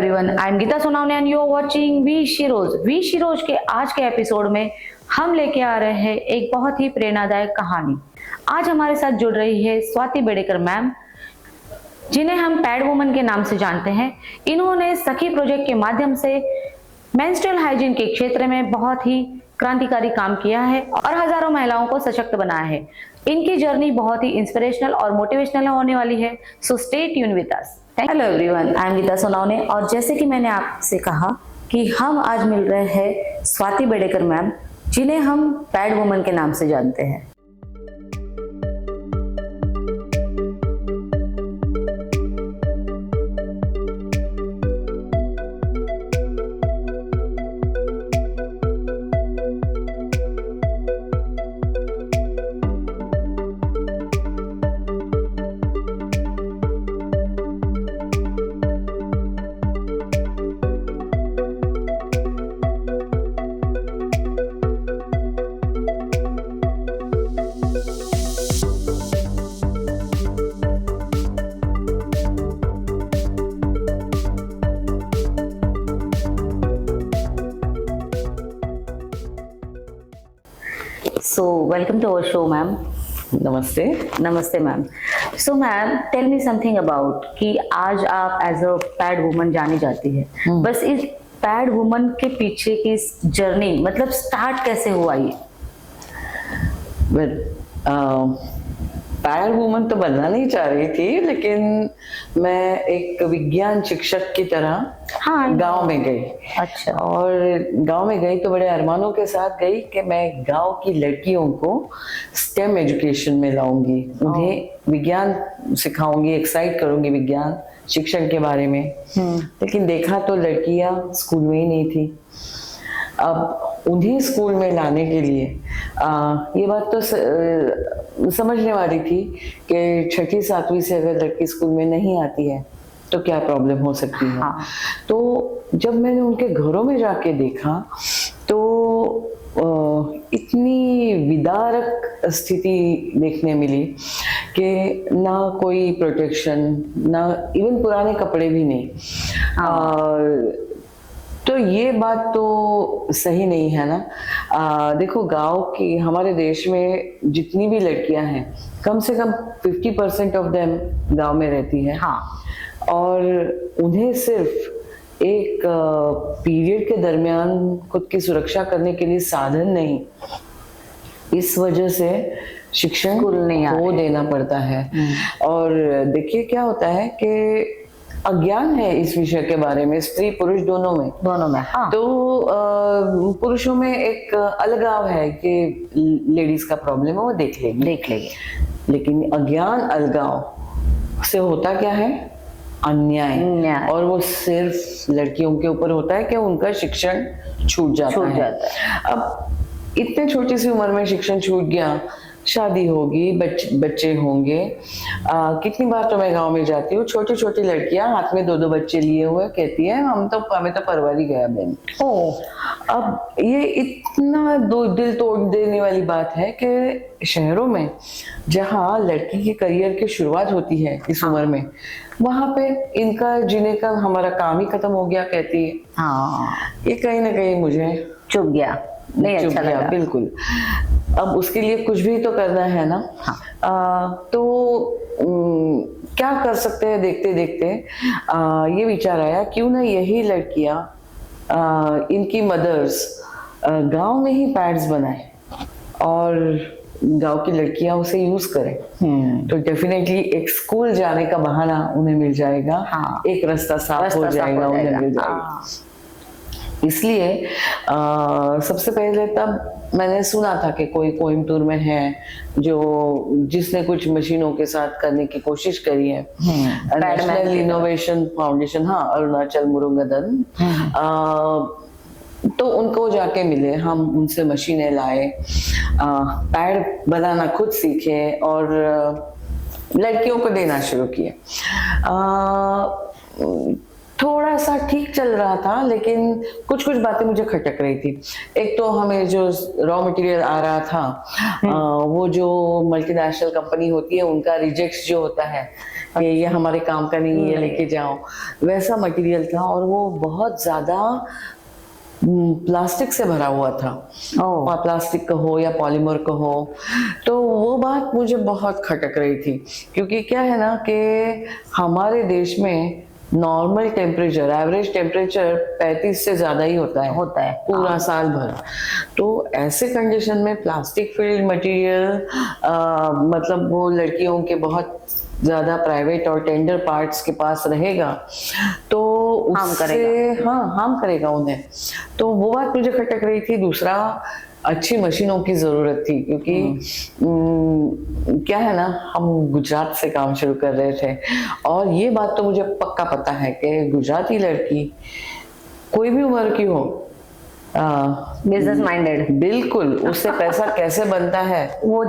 Everyone, I am Geeta Sonawane and you are watching we Sheroes के आज के एपिसोड में हम लेके आ रहे हैं एक बहुत ही प्रेरणादायक कहानी। आज हमारे साथ जुड़ रही है स्वाति बेडेकर मैम, जिन्हें हम पैड वुमन के नाम से जानते हैं। इन्होंने सखी प्रोजेक्ट के माध्यम से मेंस्ट्रुअल हाइजीन के क्षेत्र में बहुत ही क्रांतिकारी काम किया है और हजारों महिलाओं को सशक्त बनाया है। इनकी जर्नी बहुत ही इंस्पिरेशनल और मोटिवेशनल होने वाली है, so stay tune with us. Hello everyone, I am Geeta Sonawane और जैसे कि मैंने आपसे कहा कि हम आज मिल रहे हैं स्वाति बेडेकर मैम, जिन्हें हम पैड वुमन के नाम से जानते हैं। So welcome to our show, ma'am. नमस्ते। नमस्ते ma'am. So ma'am, tell me something about कि आज आप एज अ पैड वुमन जानी जाती है, बस इस पैड वुमन के पीछे की जर्नी मतलब स्टार्ट कैसे हुआ ये? पैड वुमन तो बनना नहीं चाह रही थी, लेकिन मैं एक विज्ञान शिक्षक की तरह गांव में गई। अच्छा। और गांव में गई तो बड़े अरमानों के साथ गई कि मैं गांव की लड़कियों को स्टेम एजुकेशन में लाऊंगी, उन्हें विज्ञान सिखाऊंगी, एक्साइट करूंगी विज्ञान शिक्षण के बारे में। लेकिन देखा तो लड़कियां स्कूल में ही नहीं थी। अब उन्हें स्कूल में लाने के लिए ये बात तो समझने वाली थी कि छठी सातवीं से अगर लड़की स्कूल में नहीं आती है तो क्या प्रॉब्लम हो सकती है। तो जब मैंने उनके घरों में जाके देखा तो इतनी विदारक स्थिति देखने मिली कि ना कोई प्रोटेक्शन, ना इवन पुराने कपड़े भी नहीं। तो ये बात तो सही नहीं है ना। देखो, गांव की हमारे देश में जितनी भी लड़कियां हैं, कम से कम 50% ऑफ देम गांव में रहती है। और उन्हें सिर्फ एक पीरियड के दरमियान खुद की सुरक्षा करने के लिए साधन नहीं, इस वजह से शिक्षण को देना पड़ता है। और देखिए क्या होता है कि अज्ञान है इस विषय के बारे में, स्त्री पुरुष दोनों में। तो पुरुषों में एक अलगाव है कि लेडीज का प्रॉब्लम है, वो देख लेंगे। लेकिन अज्ञान अलगाव से होता क्या है? अन्याय। और वो सिर्फ लड़कियों के ऊपर होता है कि उनका शिक्षण छूट जाता है। अब इतने छोटी सी उम्र में शिक्षण छूट गया, शादी होगी, बच्चे होंगे। कितनी बार तो मैं गांव में जाती हूँ, छोटी छोटी लड़कियां हाथ में 2-2 बच्चे लिए हुए कहती है हमें तो परवारी गया बहन। अब ये इतना दिल तोड़ देने वाली बात है कि शहरों में जहाँ लड़की के करियर की शुरुआत होती है इस उम्र में, वहां पे इनका जीने का हमारा काम ही खत्म हो गया कहती है। ये कहीं ना कहीं मुझे चुभ गया, नहीं अच्छा लगा। बिल्कुल। अब उसके लिए कुछ भी तो करना है ना। तो क्या कर सकते हैं? देखते देखते ये विचार आया, क्यों ना यही लड़कियां, इनकी मदर्स गांव में ही पैड्स बनाए और गांव की लड़कियां उसे यूज करें। तो डेफिनेटली एक स्कूल जाने का बहाना उन्हें मिल जाएगा। एक रास्ता साफ हो जाएगा, उन्हें मिल जाएगा। इसलिए सबसे पहले तब मैंने सुना था कि कोई कोयम्बटूर में है जिसने कुछ मशीनों के साथ करने की कोशिश करी है। National innovation foundation, Arunachal Murugadan. तो उनको जाके मिले, हम उनसे मशीनें लाए, पैड बनाना खुद सीखे और लड़कियों को देना शुरू किए। थोड़ा सा ठीक चल रहा था, लेकिन कुछ कुछ बातें मुझे खटक रही थी। एक तो हमें जो रॉ मटेरियल आ रहा था, वो जो मल्टीनेशनल कंपनी होती है उनका रिजेक्ट जो होता है कि ये हमारे काम का नहीं, ये लेके जाओ, वैसा मटेरियल था और वो बहुत ज्यादा प्लास्टिक से भरा हुआ था। और प्लास्टिक का हो या पॉलीमर का हो, तो वो बात मुझे बहुत खटक रही थी। क्योंकि क्या है ना कि हमारे देश में नॉर्मल टेम्परेचर, एवरेज टेम्परेचर 35 से ज्यादा ही होता है पूरा साल भर। तो ऐसे कंडीशन में प्लास्टिक फिल्ड मटेरियल, मतलब वो लड़कियों के बहुत ज्यादा प्राइवेट और टेंडर पार्ट्स के पास रहेगा तो हार्म करेगा उन्हें। तो वो बात मुझे खटक रही थी। दूसरा, अच्छी मशीनों की जरूरत थी, क्योंकि क्या है ना, हम गुजरात से काम शुरू कर रहे थे और ये बात तो मुझे पक्का पता है कि गुजराती लड़की कोई भी उम्र की हो, बिजनेस माइंडेड, बिल्कुल, उससे पैसा कैसे बनता है वो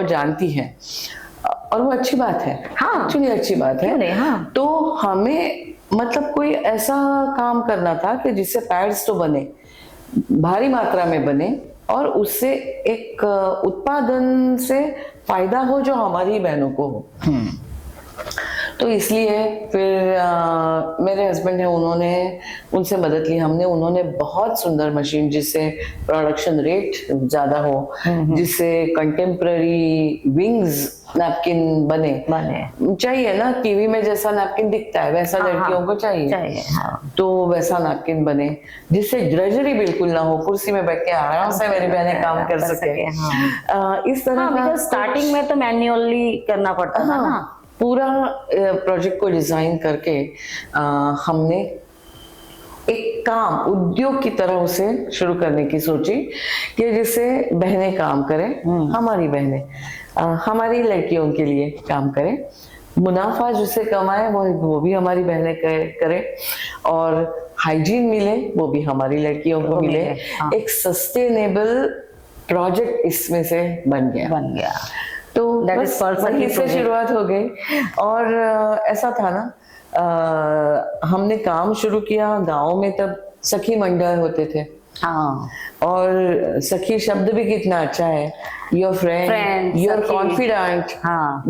जानती है और वो अच्छी बात है। हाँ, एक्चुअली अच्छी बात है। नहीं, हाँ। तो हमें मतलब कोई ऐसा काम करना था कि जिससे पैड्स तो बने, भारी मात्रा में बने और उससे एक उत्पादन से फायदा हो जो हमारी बहनों को हो। तो इसलिए फिर मेरे हस्बैंड है, उनसे मदद ली हमने। उन्होंने बहुत सुंदर मशीन जिससे प्रोडक्शन रेट ज्यादा हो, जिससे कंटेम्प्ररी विंग्स नैपकिन बने चाहिए ना, टीवी में जैसा नैपकिन दिखता है वैसा लड़कियों को चाहिए। तो वैसा नैपकिन बने जिससे ड्रेजरी बिल्कुल ना हो, कुर्सी में बैठ के आराम से मेरी बहनें काम कर सके। इस तरह का स्टार्टिंग में तो मैन्युअली करना पड़ता था ना। पूरा प्रोजेक्ट को डिजाइन करके हमने एक काम उद्योग की तरह उसे शुरू करने की सोची कि जिससे बहनें काम करें, हमारी बहनें हमारी लड़कियों के लिए काम करें, मुनाफा जिससे कमाए वो भी हमारी बहनें करें और हाइजीन मिले वो भी हमारी लड़कियों को मिले। एक सस्टेनेबल प्रोजेक्ट इसमें से बन गया। तो बस वहीं से शुरुआत हो गई। और ऐसा था ना, हमने काम शुरू किया गांव में, तब सखी मंडल होते थे। और सखी शब्द भी कितना अच्छा है, योर फ्रेंड, योर कॉन्फिडेंट,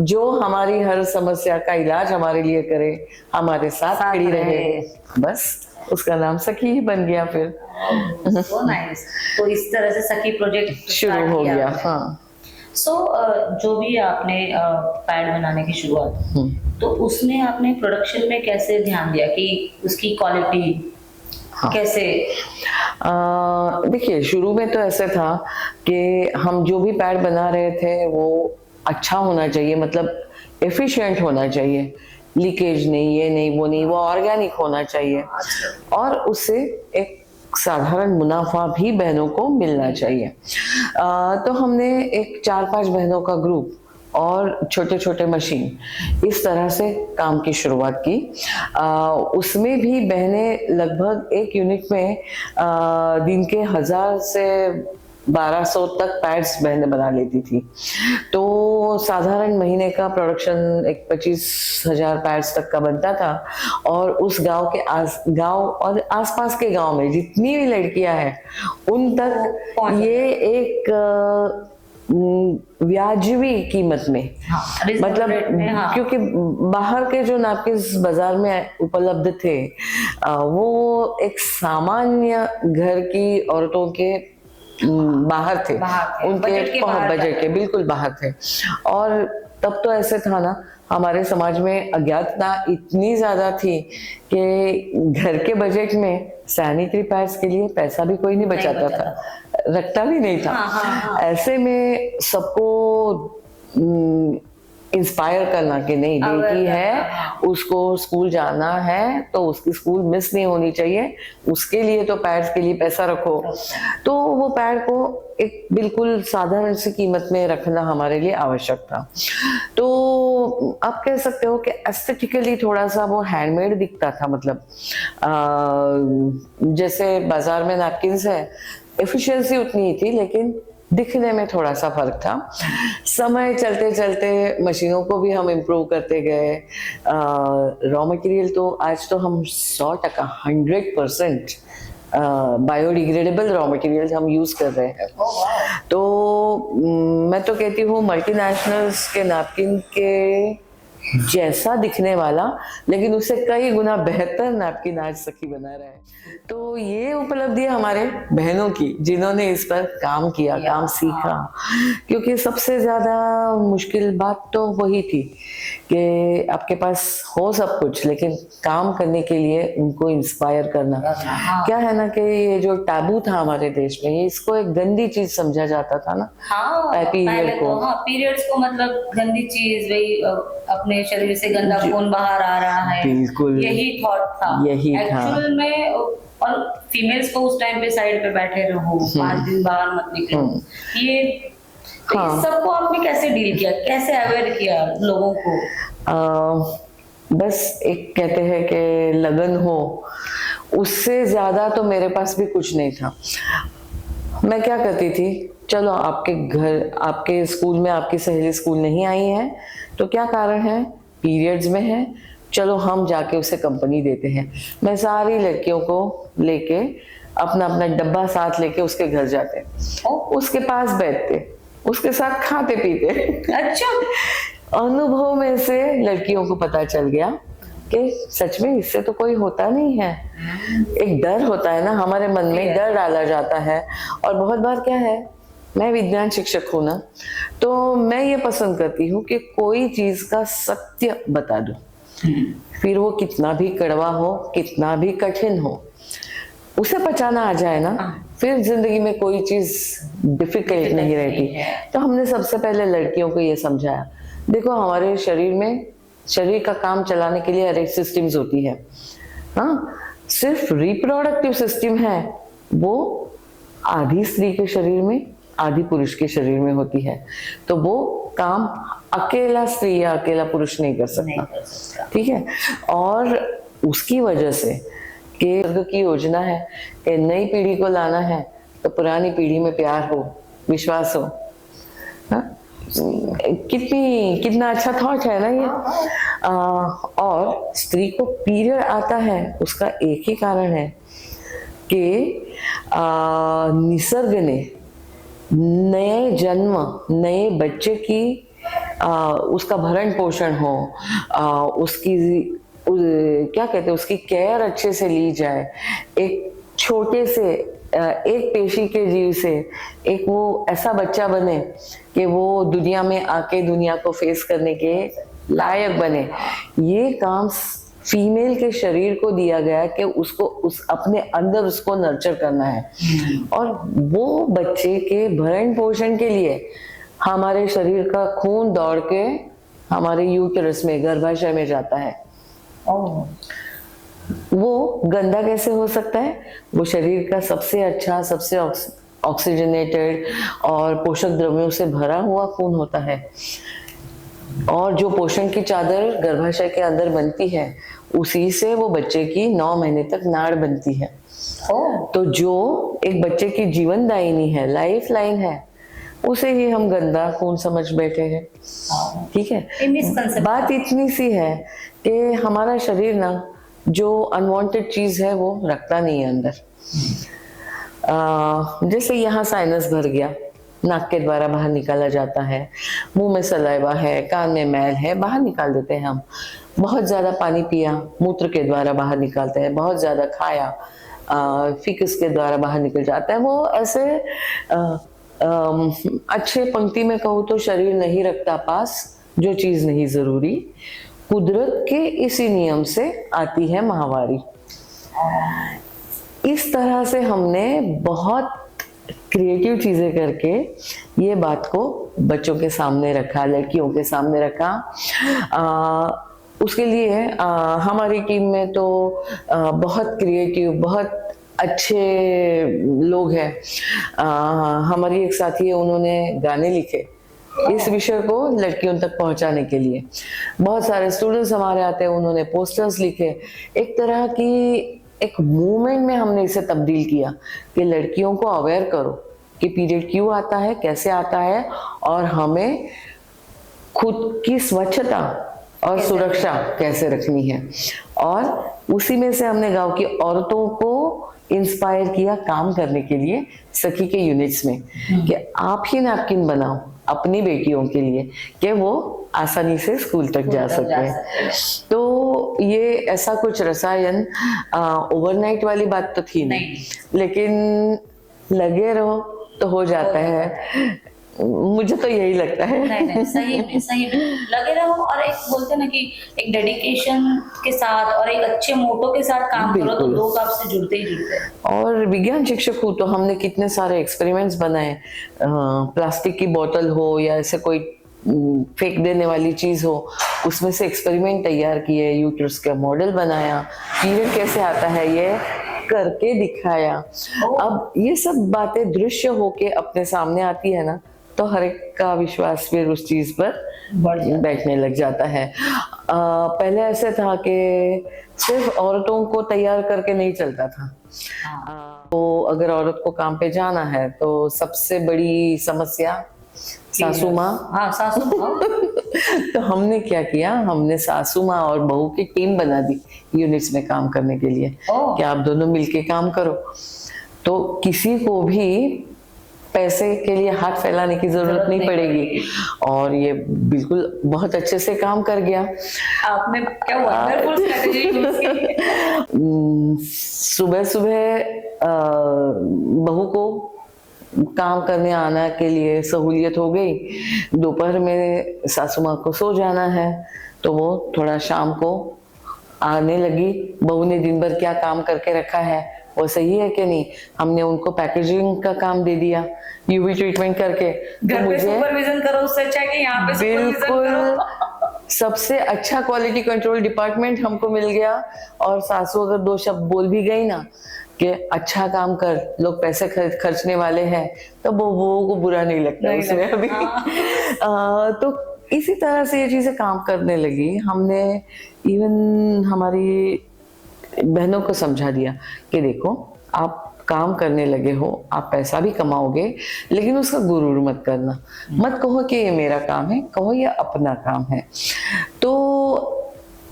जो हमारी हर समस्या का इलाज हमारे लिए करे, हमारे साथ खड़ी रहे, बस उसका नाम सखी ही बन गया फिर। So nice. तो इस तरह से सखी प्रोजेक्ट शुरू हो गया। हाँ। जो भी आपने पैड बनाने की शुरुआत, तो उसमें आपने प्रोडक्शन में कैसे ध्यान दिया कि उसकी क्वालिटी कैसे? देखिए, शुरू में तो ऐसे था कि हम जो भी पैड बना रहे थे वो अच्छा होना चाहिए, मतलब एफिशिएंट होना चाहिए, लीकेज नहीं, ये नहीं, वो नहीं, वो ऑर्गेनिक होना चाहिए और उससे एक साधारण मुनाफा भी बहनों को मिलना चाहिए। तो हमने एक 4-5 बहनों का ग्रुप और छोटे छोटे मशीन, इस तरह से काम की शुरुआत की। उसमें भी बहनें लगभग एक यूनिट में दिन के 1000 से 1200 तक पैड्स बहनें बना लेती थी। तो साधारण महीने का प्रोडक्शन एक 25,000 पैड्स तक का बनता था। और उस गांव और आसपास के गांव में जितनी भी लड़कियां हैं उन तक ये एक व्याजबी कीमत में, मतलब क्योंकि बाहर के जो नैपकिन्स बाजार में उपलब्ध थे वो एक सामान्य घर की औरतों के बाहर थे, उनके बजट के बिल्कुल बाहर थे। और तब तो ऐसे था ना, हमारे समाज में अज्ञातता इतनी ज्यादा थी कि घर के बजट में सैनिटरी पैड्स के लिए पैसा भी कोई नहीं बचाता था, रखता भी नहीं था। ऐसे में सबको इंस्पायर करना कि नहीं, बेटी है, उसको स्कूल जाना है तो उसकी स्कूल मिस नहीं होनी चाहिए, उसके लिए तो पैड्स के लिए पैसा रखो। तो वो पैड को एक बिल्कुल साधारण सी कीमत में रखना हमारे लिए आवश्यक था। तो आप कह सकते हो कि एस्थेटिकली थोड़ा सा वो हैंडमेड दिखता था, मतलब जैसे बाजार में नैपकिन्स है, एफिशिएंसी उतनी ही थी, लेकिन दिखने में थोड़ा सा फर्क था। समय चलते चलते मशीनों को भी हम इम्प्रूव करते गए। रॉ मटेरियल तो आज तो हम 100% 100% बायोडिग्रेडेबल रॉ मटेरियल हम यूज कर रहे हैं। तो मैं तो कहती हूँ मल्टीनेशनल्स के नैपकिन के जैसा दिखने वाला, लेकिन उससे कई गुना बेहतर नैपकिन आज सखी बना रहा है। तो ये उपलब्धि है हमारे बहनों की, जिन्होंने इस पर काम किया, काम सीखा। क्योंकि सबसे ज्यादा मुश्किल बात तो वही थी कि आपके पास हो सब कुछ, लेकिन काम करने के लिए उनको इंस्पायर करना। क्या है ना कि ये जो टैबू था हमारे देश में, ये इसको एक गंदी चीज समझा जाता था ना। पीरियड को, पीरियड्स को मतलब गंदी चीज, वही अपने शरीर से गंदा खून बाहर आ रहा है, बिल्कुल यही थॉट था, यही था एक्चुअल में। और फीमेल्स को उस टाइम पे साइड पे बैठे रहो, 5 दिन बाहर मत निकलो, ये सबको आपने कैसे डील किया, कैसे अवेयर किया लोगों को? बस एक कहते हैं कि लगन हो, उससे ज्यादा तो मेरे पास भी कुछ नहीं था। मैं क्या करती थी, चलो आपके घर, आपके स्कूल में आपकी सहेली स्कूल नहीं आई है तो क्या कारण है, पीरियड्स में है, चलो हम जाके उसे कंपनी देते हैं। मैं सारी लड़कियों को लेके अपना अपना डब्बा साथ लेके उसके घर जाते, उसके पास बैठते, उसके साथ खाते पीते। अच्छा। अनुभव में से लड़कियों को पता चल गया कि सच में इससे तो कोई होता नहीं है। एक डर होता है ना हमारे मन में, डर डाला जाता है। और बहुत बार क्या है, मैं विज्ञान शिक्षक हूं ना, तो मैं ये पसंद करती हूँ कि कोई चीज का सत्य बता दूं, फिर वो कितना भी कड़वा हो, कितना भी कठिन हो, उसे पचाना आ जाए ना, फिर जिंदगी में कोई चीज डिफिकल्ट नहीं रहती। तो हमने सबसे पहले लड़कियों को ये समझाया, देखो हमारे शरीर में, शरीर का काम चलाने के लिए हर एक सिस्टम्स होती है। हाँ, सिर्फ रिप्रोडक्टिव सिस्टम है वो आधी स्त्री के शरीर में, आधी पुरुष के शरीर में होती है। तो वो काम अकेला स्त्री या अकेला पुरुष नहीं कर सकता, ठीक है। और उसकी वजह से कि स्वर्ग की योजना है कि नई पीढ़ी को लाना है तो पुरानी पीढ़ी में प्यार हो, विश्वास हो। हाँ? कितना अच्छा थॉट है ना ये। और स्त्री को पीरियड आता है, उसका एक ही कारण है कि निसर्ग ने नए जन्म, नए बच्चे की उसका भरण पोषण हो, उसकी क्या कहते हैं, उसकी केयर अच्छे से ली जाए। एक छोटे से एक पेशी के जीव से एक वो ऐसा बच्चा बने कि वो दुनिया में आके दुनिया को फेस करने के लायक बने। ये काम फीमेल के शरीर को दिया गया है कि उसको उस अपने अंदर उसको नर्चर करना है। और वो बच्चे के भरण पोषण के लिए हमारे शरीर का खून दौड़ के हमारे यूटरस में, गर्भाशय में जाता है। वो गंदा कैसे हो सकता है? वो शरीर का सबसे अच्छा, सबसे ऑक्सीजनेटेड और पोषक द्रव्यों से भरा हुआ खून होता है। और जो पोषण की चादर गर्भाशय के अंदर बनती है, उसी से वो बच्चे की 9 महीने तक नाड़ बनती है। तो जो एक बच्चे की जीवनदायिनी है, लाइफ लाइन है, उसे ही हम गंदा खून समझ बैठे हैं। ठीक है, बात इतनी सी है कि हमारा शरीर ना जो अनवांटेड चीज है वो रखता नहीं है अंदर। जैसे यहाँ साइनस भर गया, नाक के द्वारा बाहर निकाला जाता है, मुंह में सलाइवा है, कान में मैल है, बाहर निकाल देते हैं हम। बहुत ज्यादा पानी पिया, मूत्र के द्वारा बाहर निकालते हैं। बहुत ज्यादा खाया, फीकस के द्वारा बाहर निकल जाता है। वो ऐसे अच्छे पंक्ति में कहूँ तो शरीर नहीं रखता पास जो चीज नहीं जरूरी। कुदरत के इसी नियम से आती है माहवारी। इस तरह से हमने बहुत क्रिएटिव चीजें करके ये बात को बच्चों के सामने रखा, लड़कियों के सामने रखा। उसके लिए हमारी टीम में तो बहुत क्रिएटिव, बहुत अच्छे लोग हैं। हमारी एक साथी है, उन्होंने गाने लिखे इस विषय को लड़कियों तक पहुंचाने के लिए। बहुत सारे स्टूडेंट्स हमारे आते हैं, उन्होंने पोस्टर्स लिखे। एक तरह की एक मूवमेंट में हमने इसे तब्दील किया कि लड़कियों को अवेयर करो कि पीरियड क्यों आता है, कैसे आता है, और हमें खुद की स्वच्छता और सुरक्षा कैसे रखनी है। और उसी में से हमने गांव की औरतों को इंस्पायर किया काम करने के लिए सखी के यूनिट्स में, कि आप ही नैपकिन बनाओ अपनी बेटियों के लिए कि वो आसानी से स्कूल तक जा सके। तो ये ऐसा कुछ रसायन ओवरनाइट वाली बात तो थी नहीं, लेकिन लगे रहो तो हो जाता है। मुझे तो यही लगता है। नहीं, सही में लगे रहो, और एक बोलते ना कि एक डेडिकेशन के साथ और एक अच्छे मोटो के साथ काम करो तो लोग आपसे जुड़ते ही जुड़ते हैं। और विज्ञान शिक्षक हूँ तो हमने कितने सारे एक्सपेरिमेंट्स बनाए, प्लास्टिक की बोतल हो या ऐसे कोई फेंक देने वाली चीज हो, उसमें से एक्सपेरिमेंट तैयार किए, यूट्रस का मॉडल बनाया, पीरियड कैसे आता है ये करके दिखाया। अब ये सब बातें दृश्य होके अपने सामने आती है ना, तो हर एक का विश्वास फिर उस चीज पर बैठने लग जाता है। पहले ऐसे था कि सिर्फ औरतों को तैयार करके नहीं चलता था। तो अगर औरत को काम पे जाना है तो सबसे बड़ी समस्या सासू माँ। हाँ, सासू माँ। तो हमने क्या किया, हमने सासू माँ और बहू की टीम बना दी यूनिट्स में काम करने के लिए, कि आप दोनों मिलके काम करो। तो किसी को भी पैसे के लिए हाथ फैलाने की जरूरत नहीं पड़ेगी, और ये बिल्कुल बहुत अच्छे से काम कर गया। आपने क्या वंडरफुल स्ट्रेटजी यूज की। सुबह सुबह बहू को काम करने आना के लिए सहूलियत हो गई। दोपहर में सासू माँ को सो जाना है तो वो थोड़ा शाम को आने लगी, बहू ने दिन भर क्या काम करके रखा है वो सही है कि नहीं, हमने उनको पैकेजिंग का काम दे दिया यूवी ट्रीटमेंट करके। घर पे सुपरविजन करो, उससे अच्छा है कि यहाँ पे सुपरविजन करो। सबसे अच्छा क्वालिटी कंट्रोल डिपार्टमेंट हमको मिल गया। और सासू अगर दो शब्द बोल भी गई ना कि अच्छा काम कर, लोग पैसे खर्चने वाले हैं, तो वो को बुरा नहीं लगता उसमें अभी। तो इसी तरह से ये चीजें काम करने लगी। हमने इवन हमारी बहनों को समझा दिया कि देखो आप काम करने लगे हो, आप पैसा भी कमाओगे, लेकिन उसका गुरूर मत करना, मत कहो कि ये मेरा काम है, कहो ये अपना काम है। तो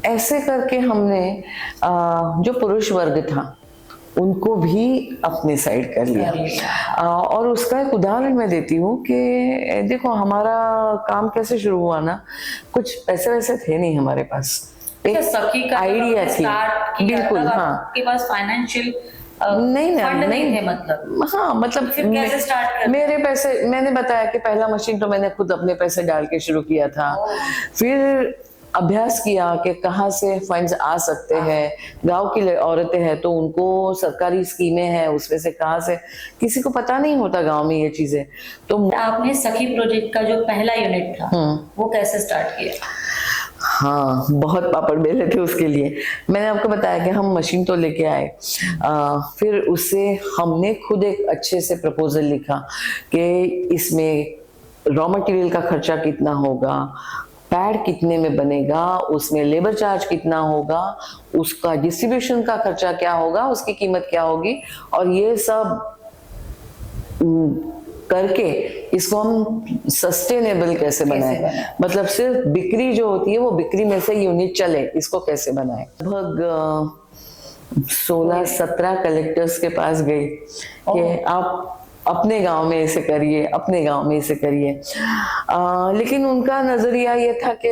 ऐसे करके हमने जो पुरुष वर्ग था उनको भी अपने साइड कर लिया। और उसका एक उदाहरण मैं देती हूँ कि देखो हमारा काम कैसे शुरू हुआ ना, कुछ पैसे वैसे थे नहीं हमारे पास, एक सखी का आइडिया थी। बिल्कुल, हाँ, आपके पास फाइनेंशियल नहीं थे मतलब। हाँ, मतलब फिर कैसे स्टार्ट कर? मेरे पैसे, मैंने बताया कि पहला मशीन तो मैंने खुद अपने पैसे डाल के शुरू किया था। फिर अभ्यास किया कि कहाँ से फंड्स आ सकते हैं, गांव की औरतें हैं तो उनको सरकारी स्कीमें हैं, उसमें से कहाँ से, किसी को पता नहीं होता गांव में ये चीजें। तो आपने सखी प्रोजेक्ट का जो पहला यूनिट था वो कैसे स्टार्ट किया? हाँ, बहुत पापड़ बेले थे उसके लिए। मैंने आपको बताया कि हम मशीन तो लेके आए, फिर उससे हमने खुद एक अच्छे से प्रपोजल लिखा कि इसमें रॉ मटेरियल का खर्चा कितना होगा, पैड कितने में बनेगा, उसमें लेबर चार्ज कितना होगा, उसका डिस्ट्रीब्यूशन का खर्चा क्या होगा, उसकी कीमत क्या होगी, और ये सब करके इसको हम सस्टेनेबल कैसे बनाए, मतलब सिर्फ बिक्री जो होती है वो बिक्री में से यूनिट चले, इसको कैसे बनाए। लगभग 16-17 कलेक्टर्स के पास गई कि आप अपने गांव में इसे करिए, अपने गांव में इसे करिए। लेकिन उनका नजरिया ये था कि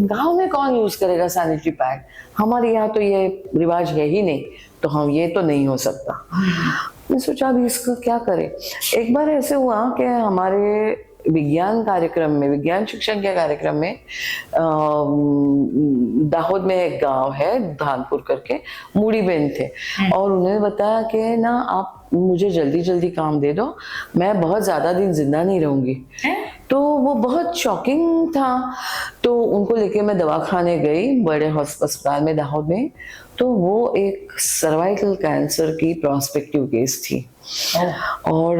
गांव में कौन यूज करेगा सैनिटरी पैड, हमारे यहाँ तो ये रिवाज है ही नहीं, तो हम ये तो नहीं हो सकता। मैं सोचा अभी इसका क्या करें। एक बार ऐसे हुआ कि हमारे विज्ञान कार्यक्रम में, विज्ञान शिक्षण के कार्यक्रम में, दाहोद में एक गांव है धानपुर करके, मूड़ी बहन थे, और उन्होंने बताया कि ना आप मुझे जल्दी जल्दी काम दे दो, मैं बहुत ज्यादा दिन जिंदा नहीं रहूंगी। तो वो बहुत शॉकिंग था। तो उनको लेके मैं दवाखाने गई, बड़े अस्पताल में दाहोद में, तो वो एक सर्वाइकल कैंसर की प्रोस्पेक्टिव केस थी। और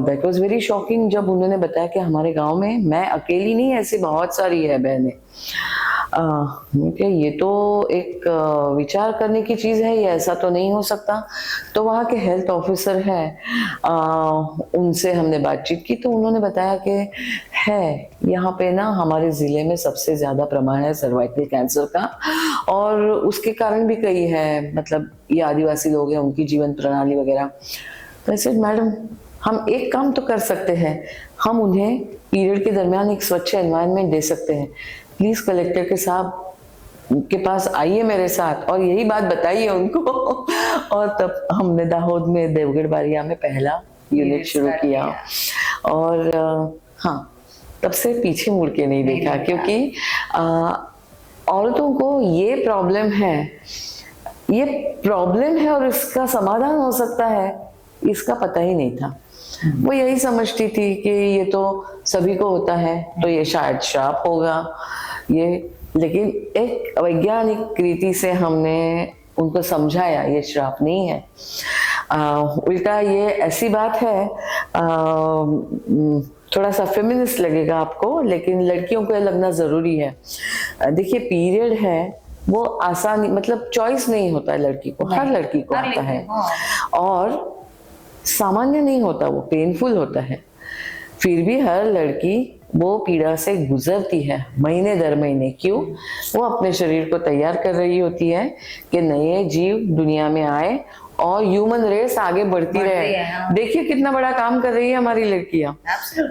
दैट वाज वेरी शॉकिंग जब उन्होंने बताया कि हमारे गांव में मैं अकेली नहीं, ऐसी बहुत सारी है बहनें। क्या ये तो एक विचार करने की चीज है, ये ऐसा तो नहीं हो सकता। तो वहाँ के हेल्थ ऑफिसर है, उनसे हमने बातचीत की तो उन्होंने बताया कि है यहाँ पे ना हमारे जिले में सबसे ज्यादा प्रमाण है सर्वाइकल कैंसर का, और उसके कारण भी कई है, मतलब ये आदिवासी लोग हैं, उनकी जीवन प्रणाली वगैरह। तो ऐसे मैडम हम एक काम तो कर सकते हैं, हम उन्हें पीरियड के दरमियान एक स्वच्छ एनवायरनमेंट दे सकते हैं। प्लीज कलेक्टर के साहब के पास आइए मेरे साथ और यही बात बताइए उनको। और तब हमने दाहोद में देवगढ़ बारिया में पहला यूनिट शुरू किया, और हाँ तब से पीछे मुड़ के नहीं देखा, क्योंकि औरतों को ये प्रॉब्लम है और इसका समाधान हो सकता है, इसका पता ही नहीं था। वो यही समझती थी कि ये तो सभी को होता है, तो ये शायद श्राप होगा ये। लेकिन एक वैज्ञानिक रीति से हमने उनको समझाया ये श्राप नहीं है, उल्टा ये ऐसी बात है, थोड़ा सा फेमिनिस्ट लगेगा आपको, लेकिन लड़कियों को ये लगना जरूरी है। देखिए पीरियड है वो आसान, मतलब चॉइस नहीं होता है लड़की को, हर लड़की को आता है, और सामान्य नहीं होता, वो पेनफुल होता है। फिर भी हर लड़की वो पीड़ा से गुजरती है महीने दर महीने। क्यों? वो अपने शरीर को तैयार कर रही होती है कि नए जीव दुनिया में आए और ह्यूमन रेस आगे बढ़ती रहे। देखिए कितना बड़ा काम कर रही है हमारी लड़कियां।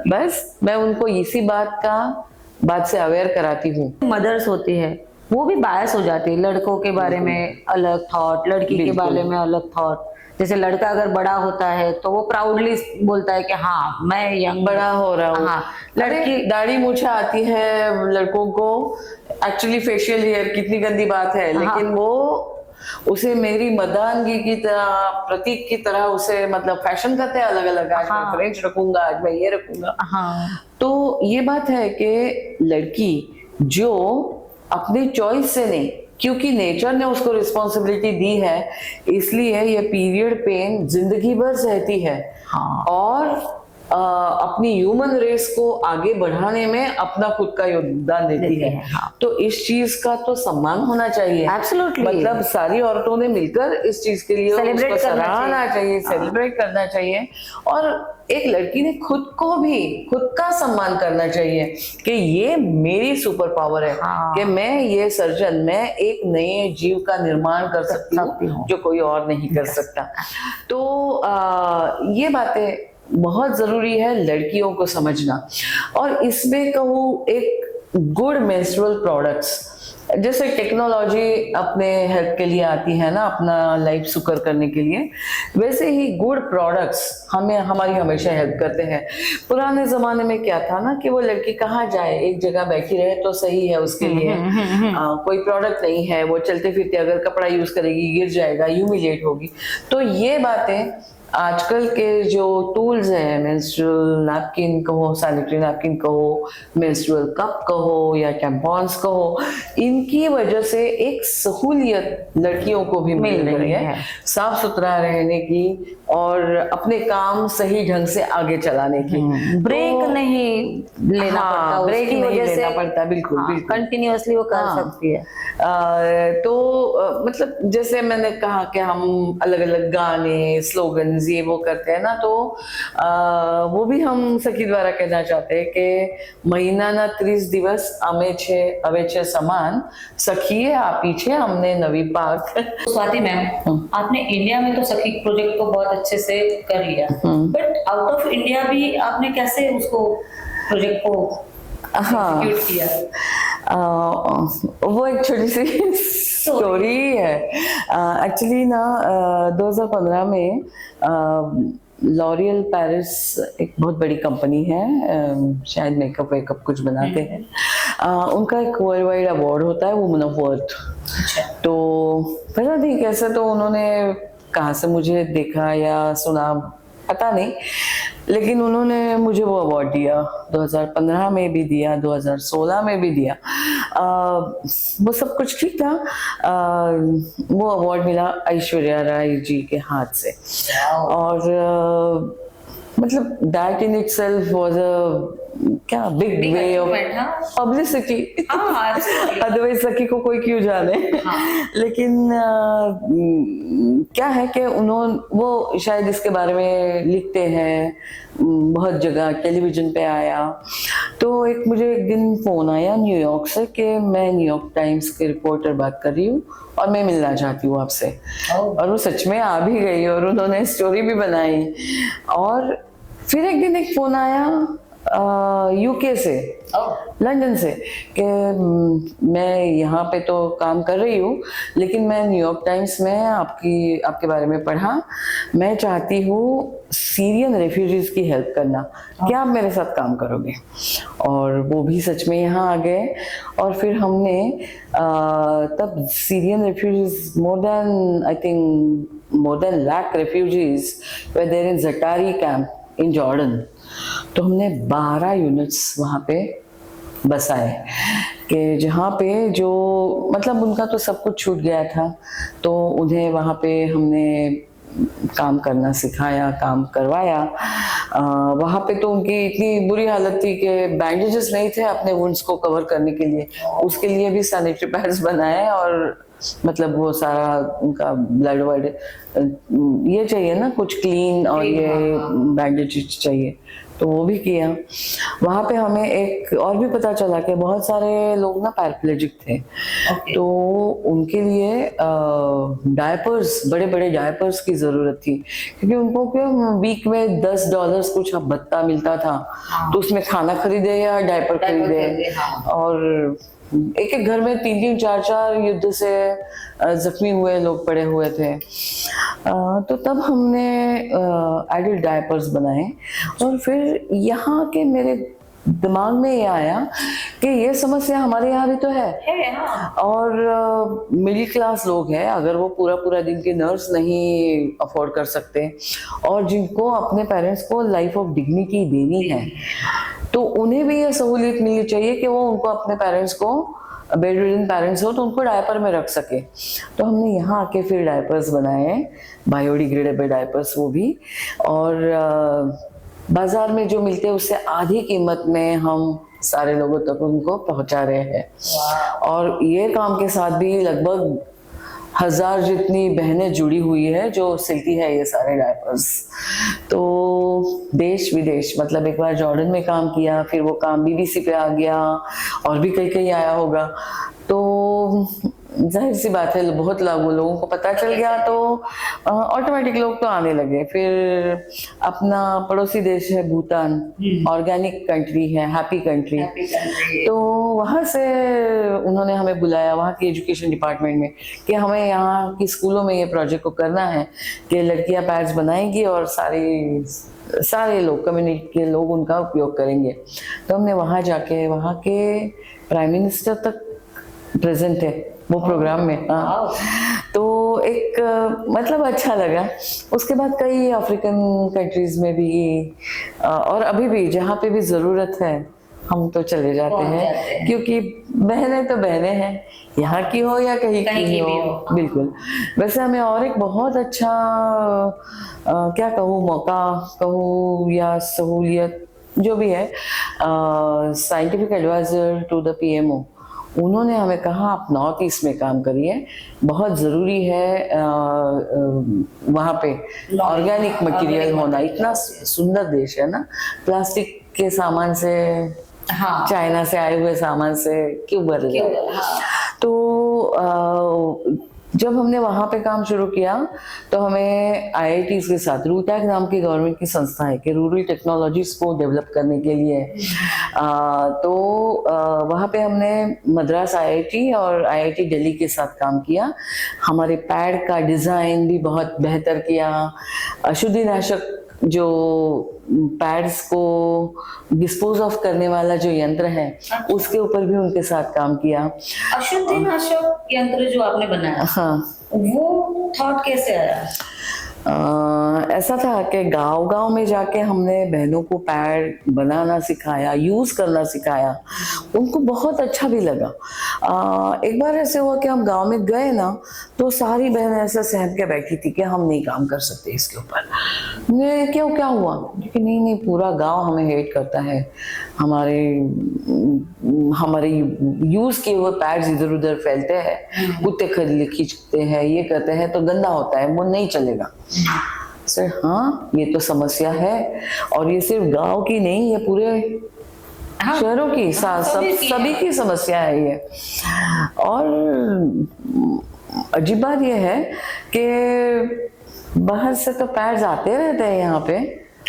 बस मैं उनको इसी बात से अवेयर कराती हूँ। मदर्स होती है वो भी बायस हो जाती है, लड़कों के बारे में अलग थॉट, लड़की के बारे में अलग थॉट। जैसे लड़का अगर बड़ा होता है तो वो प्राउडली बोलता है कि हाँ मैं यंग बड़ा हो रहा हूँ। हाँ, लड़की दाढ़ी मूछा आती है लड़कों को, एक्चुअली फेशियल हेयर कितनी गंदी बात है, लेकिन वो उसे मेरी मर्दानगी की तरह, प्रतीक की तरह उसे मतलब फैशन करते हैं अलग अलग। आज मैं फ्रेंच रखूंगा, आज मैं ये रखूंगा। तो ये बात है कि लड़की जो अपनी चॉइस से नहीं, क्योंकि नेचर ने उसको रिस्पॉन्सिबिलिटी दी है, इसलिए ये पीरियड पेन जिंदगी भर सहती है। और अपनी ह्यूमन रेस को आगे बढ़ाने में अपना खुद का योगदान देती है। तो इस चीज का तो सम्मान होना चाहिए। एब्सोल्युटली, मतलब सारी औरतों ने मिलकर इस चीज के लिए सेलिब्रेट सराहना चाहिए, सेलिब्रेट करना चाहिए। और एक लड़की ने खुद का सम्मान करना चाहिए कि ये मेरी सुपर पावर है, कि मैं ये सर्जन, मैं एक नए जीव का निर्माण कर सकती हूँ जो कोई और नहीं कर सकता। तो ये बातें बहुत जरूरी है लड़कियों को समझना। और इसमें कहूँ एक गुड मेंस्ट्रुअल प्रोडक्ट्स, जैसे टेक्नोलॉजी अपने हेल्प के लिए आती है ना, अपना लाइफ सुकर करने के लिए, वैसे ही गुड प्रोडक्ट्स हमारी हमेशा हेल्प करते हैं। पुराने जमाने में क्या था ना कि वो लड़की कहाँ जाए, एक जगह बैठी रहे तो सही है उसके लिए। कोई प्रोडक्ट नहीं है, वो चलते फिरते अगर कपड़ा यूज करेगी गिर जाएगा, ह्यूमिलेट होगी। तो ये बातें आजकल के जो टूल्स हैं, मेंस्ट्रुअल नैपकिन कहो, सैनिटरी नैपकिन कहो, मेंस्ट्रुअल कप कहो या टैम्पॉन्स कहो, इनकी वजह से एक सहूलियत लड़कियों को भी मिल रही है साफ सुथरा रहने की और अपने काम सही ढंग से आगे चलाने की। ब्रेक नहीं लेना पड़ता, ब्रेक नहीं लेना पड़ता, बिल्कुल बिल्कुल कंटिन्यूअसली वो कर सकती है। तो मतलब जैसे मैंने कहा कि हम अलग अलग गाने, स्लोगन ये वो करते हैं ना, तो वो भी हम सखी द्वारा कहना चाहते हैं कि महीना ना 30 दिवस अमे छे समान सखी आ पीछे हमने नवी पाक। स्वाति मैम, आपने इंडिया में तो सखी प्रोजेक्ट को बहुत अच्छे से कर लिया, बट आउट ऑफ इंडिया भी आपने कैसे उसको प्रोजेक्ट को एग्जीक्यूट किया? वो एक छोटी सी स्टोरी है। एक्चुअली ना 2015 में लॉरियल पेरिस एक बहुत बड़ी कंपनी है, शायद मेकअप वेकअप कुछ बनाते हैं, उनका एक वर्ल्ड वाइड अवार्ड होता है वुमन ऑफ वर्थ। तो पता नहीं कैसे तो उन्होंने कहाँ से मुझे देखा या सुना पता नहीं, लेकिन उन्होंने मुझे वो अवार्ड दिया। 2015 में भी दिया, 2016 में भी दिया। वो सब कुछ ठीक था। वो अवार्ड मिला ऐश्वर्या राय जी के हाथ से, और मतलब that in itself was a क्या big way of publicity, otherwise Sakhi को कोई क्यों जाने। लेकिन क्या है कि उन्होंने वो शायद इसके बारे में लिखते हैं, बहुत जगह टेलीविजन पे आया। तो मुझे एक दिन फोन आया न्यूयॉर्क से कि मैं न्यूयॉर्क टाइम्स के रिपोर्टर बात कर रही हूँ और मैं मिलना चाहती हूँ आपसे। और वो सच में आ भी गई और उन्होंने स्टोरी भी बनाई। और फिर एक दिन एक फोन आया यूके से, लंदन से, कि मैं यहाँ पे तो काम कर रही हूँ लेकिन मैं न्यूयॉर्क टाइम्स में आपके बारे में पढ़ा, मैं चाहती हूँ सीरियन रेफ्यूजीज की हेल्प करना, क्या आप मेरे साथ काम करोगे? और वो भी सच में यहाँ आ गए। और फिर हमने तब Syrian refugees more than lakh refugees were there in Zaatari camp in Jordan। तो हमने 12 यूनिट्स वहाँ पे बसाए कि जहाँ पे जो मतलब उनका तो सब कुछ छूट गया था, तो उन्हें वहाँ पे हमने काम करना सिखाया, काम करवाया। वहाँ पे तो उनकी इतनी बुरी हालत थी कि बैंडेजेस नहीं थे अपने वुंड्स को कवर करने के लिए, उसके लिए भी सैनिटरी पैड्स बनाए और मतलब वो सारा उनका ब्लड वर्ड ये चाहिए ना, कुछ क्लीन और ये बैंडेज चाहिए, तो वो भी किया। वहाँ पे हमें एक और भी पता चला कि बहुत सारे लोग ना पैराप्लेजिक थे। तो उनके लिए डायपर्स, बड़े बड़े डायपर्स की जरूरत थी, क्योंकि उनको क्या वीक में $10 कुछ भत्ता मिलता था। तो उसमें खाना खरीदे या डायपर खरीदे। और एक एक घर में 3-3, 4-4 युद्ध से जख्मी हुए लोग पड़े हुए थे। तो तब हमने एडल्ट डायपर्स बनाए। और फिर यहाँ के मेरे दिमाग में ये आया कि ये समस्या हमारे यहाँ भी तो है। और मिडिल क्लास लोग हैं, अगर वो पूरा दिन के नर्स नहीं अफोर्ड कर सकते और जिनको अपने पेरेंट्स को लाइफ ऑफ डिग्निटी देनी है, तो उन्हें भी ये सहूलियत मिलनी चाहिए कि वो उनको अपने पेरेंट्स को, बेड रिडन पेरेंट्स हो तो उनको डायपर में रख सके। तो हमने यहाँ आके फिर डायपर्स बनाए, बायोडिग्रेडेबल डायपर्स वो भी। और बाजार में जो मिलते हैं उससे आधी कीमत में हम सारे लोगों तक उनको पहुंचा रहे हैं। और ये काम के साथ भी लगभग 1000 जितनी बहनें जुड़ी हुई है जो सिलती है ये सारे डायपर्स। तो देश विदेश, मतलब एक बार जॉर्डन में काम किया, फिर वो काम बीबीसी पे आ गया और भी कहीं आया होगा। तो जाहिर सी बात है बहुत लोगों को पता चल गया, तो ऑटोमेटिक लोग तो आने लगे। फिर अपना पड़ोसी देश है भूटान, ऑर्गेनिक कंट्री है, हैप्पी कंट्री। तो वहाँ से उन्होंने हमें बुलाया वहाँ के एजुकेशन डिपार्टमेंट में कि हमें यहाँ की स्कूलों में ये प्रोजेक्ट को करना है कि लड़कियाँ पैड्स बनाएंगी और सारे लोग, कम्युनिटी के लोग उनका उपयोग करेंगे। तो हमने वहाँ जाके वहाँ के प्राइम मिनिस्टर तक प्रेजेंट है वो प्रोग्राम में। तो एक मतलब अच्छा लगा। उसके बाद कई अफ्रीकन कंट्रीज में भी और अभी भी जहाँ पे भी ज़रूरत है हम तो चले जाते हैं, क्योंकि बहनें तो बहनें हैं, यहाँ की हो या कहीं की हो। बिल्कुल। वैसे हमें और एक बहुत अच्छा क्या कहूँ, मौका कहूँ या सहूलियत जो भी है, scientific advisor to the PMO, उन्होंने हमें कहा आप नॉर्थ ईस्ट में काम करिए, बहुत ज़रूरी है वहाँ पे ऑर्गेनिक मटेरियल होना। इतना सुंदर देश है ना, प्लास्टिक के सामान से, चाइना से आए हुए सामान से क्यों भर जाए। तो जब हमने वहाँ पे काम शुरू किया तो हमें IITs के साथ, रूटैक नाम की गवर्नमेंट की संस्था है कि रूरल टेक्नोलॉजीज को डेवलप करने के लिए, तो वहाँ पे हमने मद्रास IIT और IIT दिल्ली के साथ काम किया। हमारे पैड का डिज़ाइन भी बहुत बेहतर किया। अशुद्धिनाशक जो पैड्स को डिस्पोज ऑफ करने वाला जो यंत्र है उसके ऊपर भी उनके साथ काम किया। अशुद्धिनाशक यंत्र जो आपने बनाया, हाँ, वो थॉट कैसे आया? ऐसा था कि गांव में जाके हमने बहनों को पैड बनाना सिखाया, यूज करना सिखाया, उनको बहुत अच्छा भी लगा। एक बार ऐसे हुआ कि हम गांव में गए ना, तो सारी बहनें ऐसा सहम के बैठी थी कि हम नहीं काम कर सकते इसके ऊपर। मैं क्या क्या हुआ कि नहीं पूरा गांव हमें हेट करता है, हमारे यूज किए हुए पैड्स इधर उधर फैलते हैं, कुत्ते खींचते हैं, ये करते हैं, तो गंदा होता है, वो नहीं चलेगा। सर हाँ, ये तो समस्या है, और ये सिर्फ गांव की नहीं, ये पूरे शहरों की सभी की समस्या है ये। और अजीब बात ये है कि बाहर से तो पैड्स आते रहते हैं यहाँ पे,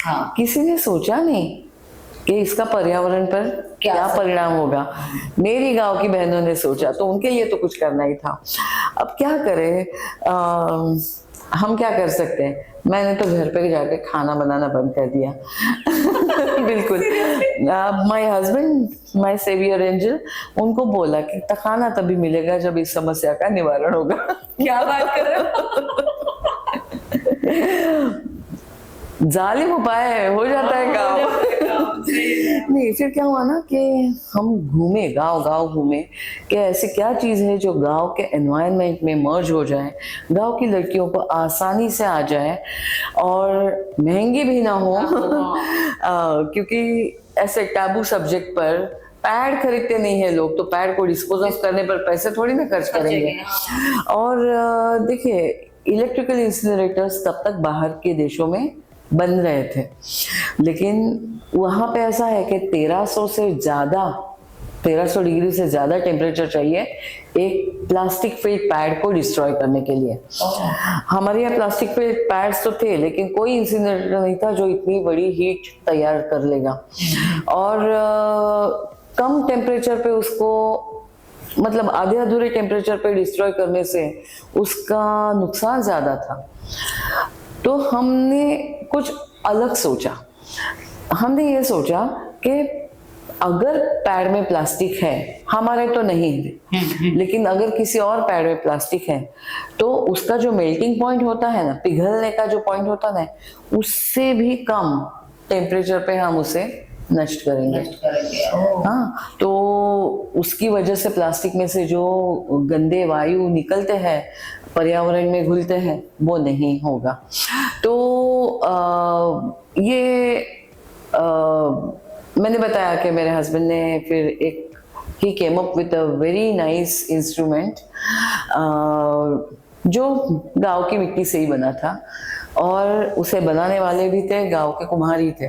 हाँ। किसी ने सोचा नहीं कि इसका पर्यावरण पर क्या परिणाम होगा। मेरी गांव की बहनों ने सोचा, तो उनके लिए तो कुछ करना ही था। अब क्या करें, हम क्या कर सकते हैं? मैंने तो घर पे जाके खाना बनाना बंद कर दिया। बिल्कुल। My husband, my saviour angel, उनको बोला कि खाना तभी मिलेगा जब इस समस्या का निवारण होगा। क्या बात कर रहे हो? जालिम उपाय हो जाता है काम। नहीं, फिर क्या हुआ ना कि हम घूमे, गांव घूमे कि ऐसी क्या चीज है जो गांव के एनवायरनमेंट में मर्ज हो जाए, गांव की लड़कियों को आसानी से आ जाए और महंगी भी ना हो। क्योंकि ऐसे टैबू सब्जेक्ट पर पैड खरीदते नहीं है लोग, तो पैड को डिस्पोज ऑफ करने पर पैसे थोड़ी ना खर्च करेंगे। और देखिए, इलेक्ट्रिकल इंसिनरेटर्स तब तक बाहर के देशों में बन रहे थे, लेकिन वहां पे ऐसा है कि 1300 डिग्री से ज्यादा टेम्परेचर चाहिए एक प्लास्टिक फिल्ड पैड को डिस्ट्रॉय करने के लिए। हमारे यहाँ प्लास्टिक फिल्ड पैड्स तो थे, लेकिन कोई इंसिनरेटर नहीं था जो इतनी बड़ी हीट तैयार कर लेगा। और कम टेम्परेचर पे उसको, मतलब आधे अधूरे टेम्परेचर पे डिस्ट्रॉय करने से उसका नुकसान ज्यादा था। तो हमने कुछ अलग सोचा। हमने ये सोचा कि अगर पैड में प्लास्टिक है, हमारे तो नहीं है, लेकिन अगर किसी और पैड में प्लास्टिक है, तो उसका जो मेल्टिंग पॉइंट होता है ना, पिघलने का जो पॉइंट होता है ना, उससे भी कम टेम्परेचर पे हम उसे नष्ट करेंगे। हाँ, तो उसकी वजह से प्लास्टिक में से जो गंदे वायु निकलते हैं, पर्यावरण में घुलते हैं, वो नहीं होगा। तो मैंने बताया कि मेरे हस्बैंड ने फिर he came up with a very nice instrument जो गांव की मिट्टी से ही बना था, और उसे बनाने वाले भी थे गांव के कुम्हार ही थे।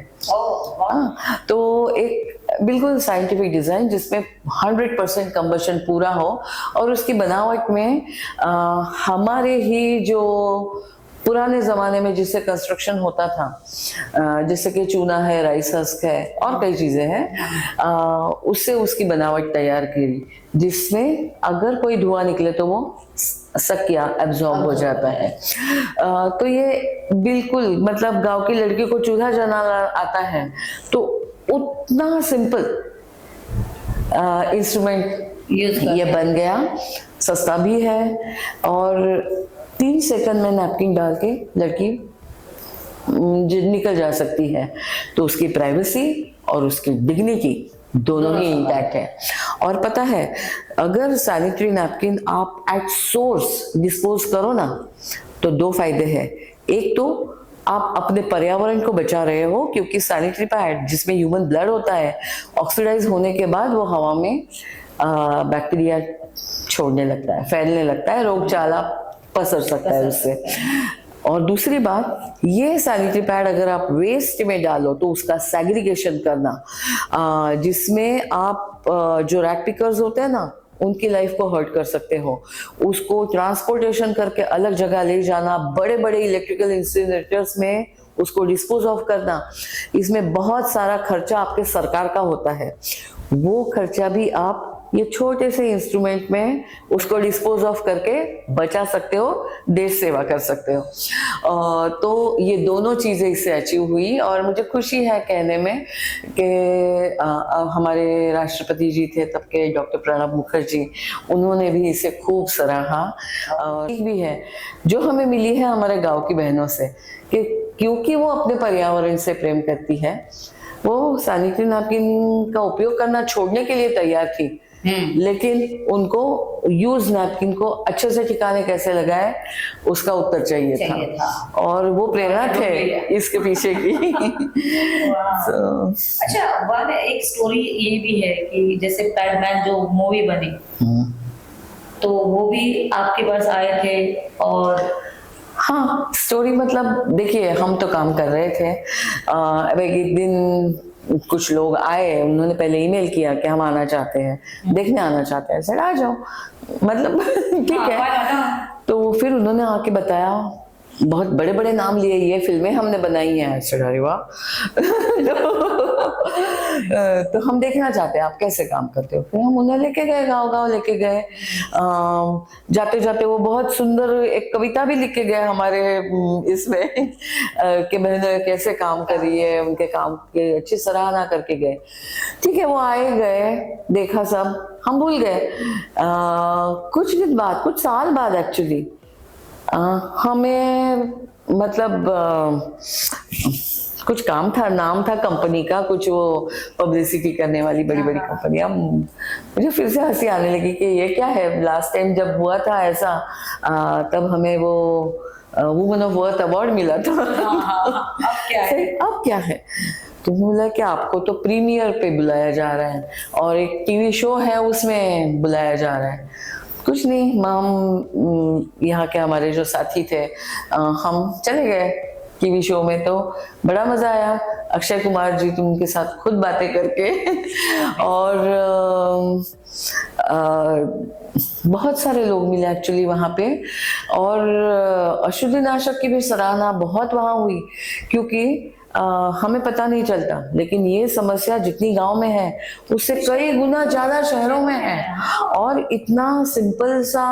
तो एक बिल्कुल साइंटिफिक डिजाइन जिसमें 100% कंबशन पूरा हो, और उसकी बनावट में हमारे ही जो पुराने जमाने में जिससे कंस्ट्रक्शन होता था, जैसे कि चूना है, राइस हस्क है, और कई चीजें हैं, उससे उसकी बनावट तैयार की, जिसमें अगर कोई धुआं निकले तो वो सकिया एब्जॉर्ब हो जाता है। तो ये बिल्कुल, मतलब गांव की लड़की को चूल्हा जलाना आता है, तो उतना सिंपल इंस्ट्रूमेंट ये बन गया, सस्ता भी है, और 3 सेकंड में नैपकिन डाल के लड़की निकल जा सकती है। तो उसकी प्राइवेसी और उसकी डिग्निटी दोनों ही इंटैक्ट है। और पता है, अगर सैनिटरी नैपकिन आप एट सोर्स डिस्पोज करो ना, तो 2 फायदे हैं। एक तो आप अपने पर्यावरण को बचा रहे हो, क्योंकि सैनिटरी पैड जिसमें ह्यूमन ब्लड होता है, ऑक्सीडाइज होने के बाद वो हवा में बैक्टीरिया छोड़ने लगता है, फैलने लगता है, रोगचाला पसर सकता है उससे। और दूसरी बात, ये सैनिटरी पैड अगर आप वेस्ट में डालो तो उसका सेग्रीगेशन करना, जिसमें आप जो रैक पिकर्स होते हैं ना, उनकी लाइफ को हर्ट कर सकते हो। उसको ट्रांसपोर्टेशन करके अलग जगह ले जाना, बड़े बड़े इलेक्ट्रिकल इंसिनरेटर्स में उसको डिस्पोज ऑफ करना, इसमें बहुत सारा खर्चा आपके सरकार का होता है। वो खर्चा भी आप ये छोटे से इंस्ट्रूमेंट में उसको डिस्पोज ऑफ करके बचा सकते हो, देश सेवा कर सकते हो। तो ये दोनों चीजें इससे अचीव हुई, और मुझे खुशी है कहने में कि हमारे राष्ट्रपति जी थे तब के, डॉक्टर प्रणब मुखर्जी, उन्होंने भी इसे खूब सराहा। ठीक भी है जो हमें मिली है हमारे गांव की बहनों से, कि क्योंकि वो अपने पर्यावरण से प्रेम करती है, वो सैनिटरी नैपकिन का उपयोग करना छोड़ने के लिए तैयार थी, लेकिन उनको यूज नैपकिन को अच्छे से ठिकाने कैसे लगाए उसका उत्तर चाहिए था। और वो प्रेरणा थे इसके पीछे की। अच्छा, बाद में एक स्टोरी ये भी है कि जैसे पैडमैन जो मूवी बनी, तो वो भी आपके पास आए थे। और हाँ, स्टोरी मतलब देखिए, हम तो काम कर रहे थे। अब एक दिन कुछ लोग आए, उन्होंने पहले ईमेल किया कि हम आना चाहते हैं, देखने आना चाहते हैं। सर आ जाओ, मतलब ठीक है। तो फिर उन्होंने आके बताया, बहुत बड़े बड़े नाम लिए, ये फिल्में हमने बनाई हैं। अरे वाह। तो हम देखना चाहते हैं आप कैसे काम करते हो। फिर हम उन्हें लेके गए, गाँव गाँव लेके गए। जाते जाते वो बहुत सुंदर एक कविता भी लिख के गए हमारे इसमें कि बहनें कैसे काम कर रही है, उनके काम की अच्छी सराहना करके गए। ठीक है, वो आए गए, देखा सब, हम भूल गए। कुछ दिन बाद, कुछ साल बाद एक्चुअली हमें मतलब कुछ काम था, नाम था कंपनी का, कुछ वो पब्लिसिटी करने वाली बड़ी बड़ी कंपनियां। मुझे फिर से हंसी आने लगी कि ये क्या है। लास्ट टाइम जब हुआ था ऐसा, तब हमें वो वुमन ऑफ वर्थ अवार्ड मिला था। अब क्या है? तो बोला कि आपको तो प्रीमियर पे बुलाया जा रहा है और एक टीवी शो है उसमें बुलाया जा रहा है। कुछ नहीं, हम यहाँ के हमारे जो साथी थे, हम चले गए टीवी शो में। तो बड़ा मजा आया, अक्षय कुमार जी तो उनके साथ खुद बातें करके। और बहुत सारे लोग मिले एक्चुअली वहाँ पे। और अशुद्धिनाशक की भी सराहना बहुत वहाँ हुई, क्योंकि हमें पता नहीं चलता, लेकिन ये समस्या जितनी गांव में है उससे कई गुना ज्यादा शहरों में है। और इतना सिंपल सा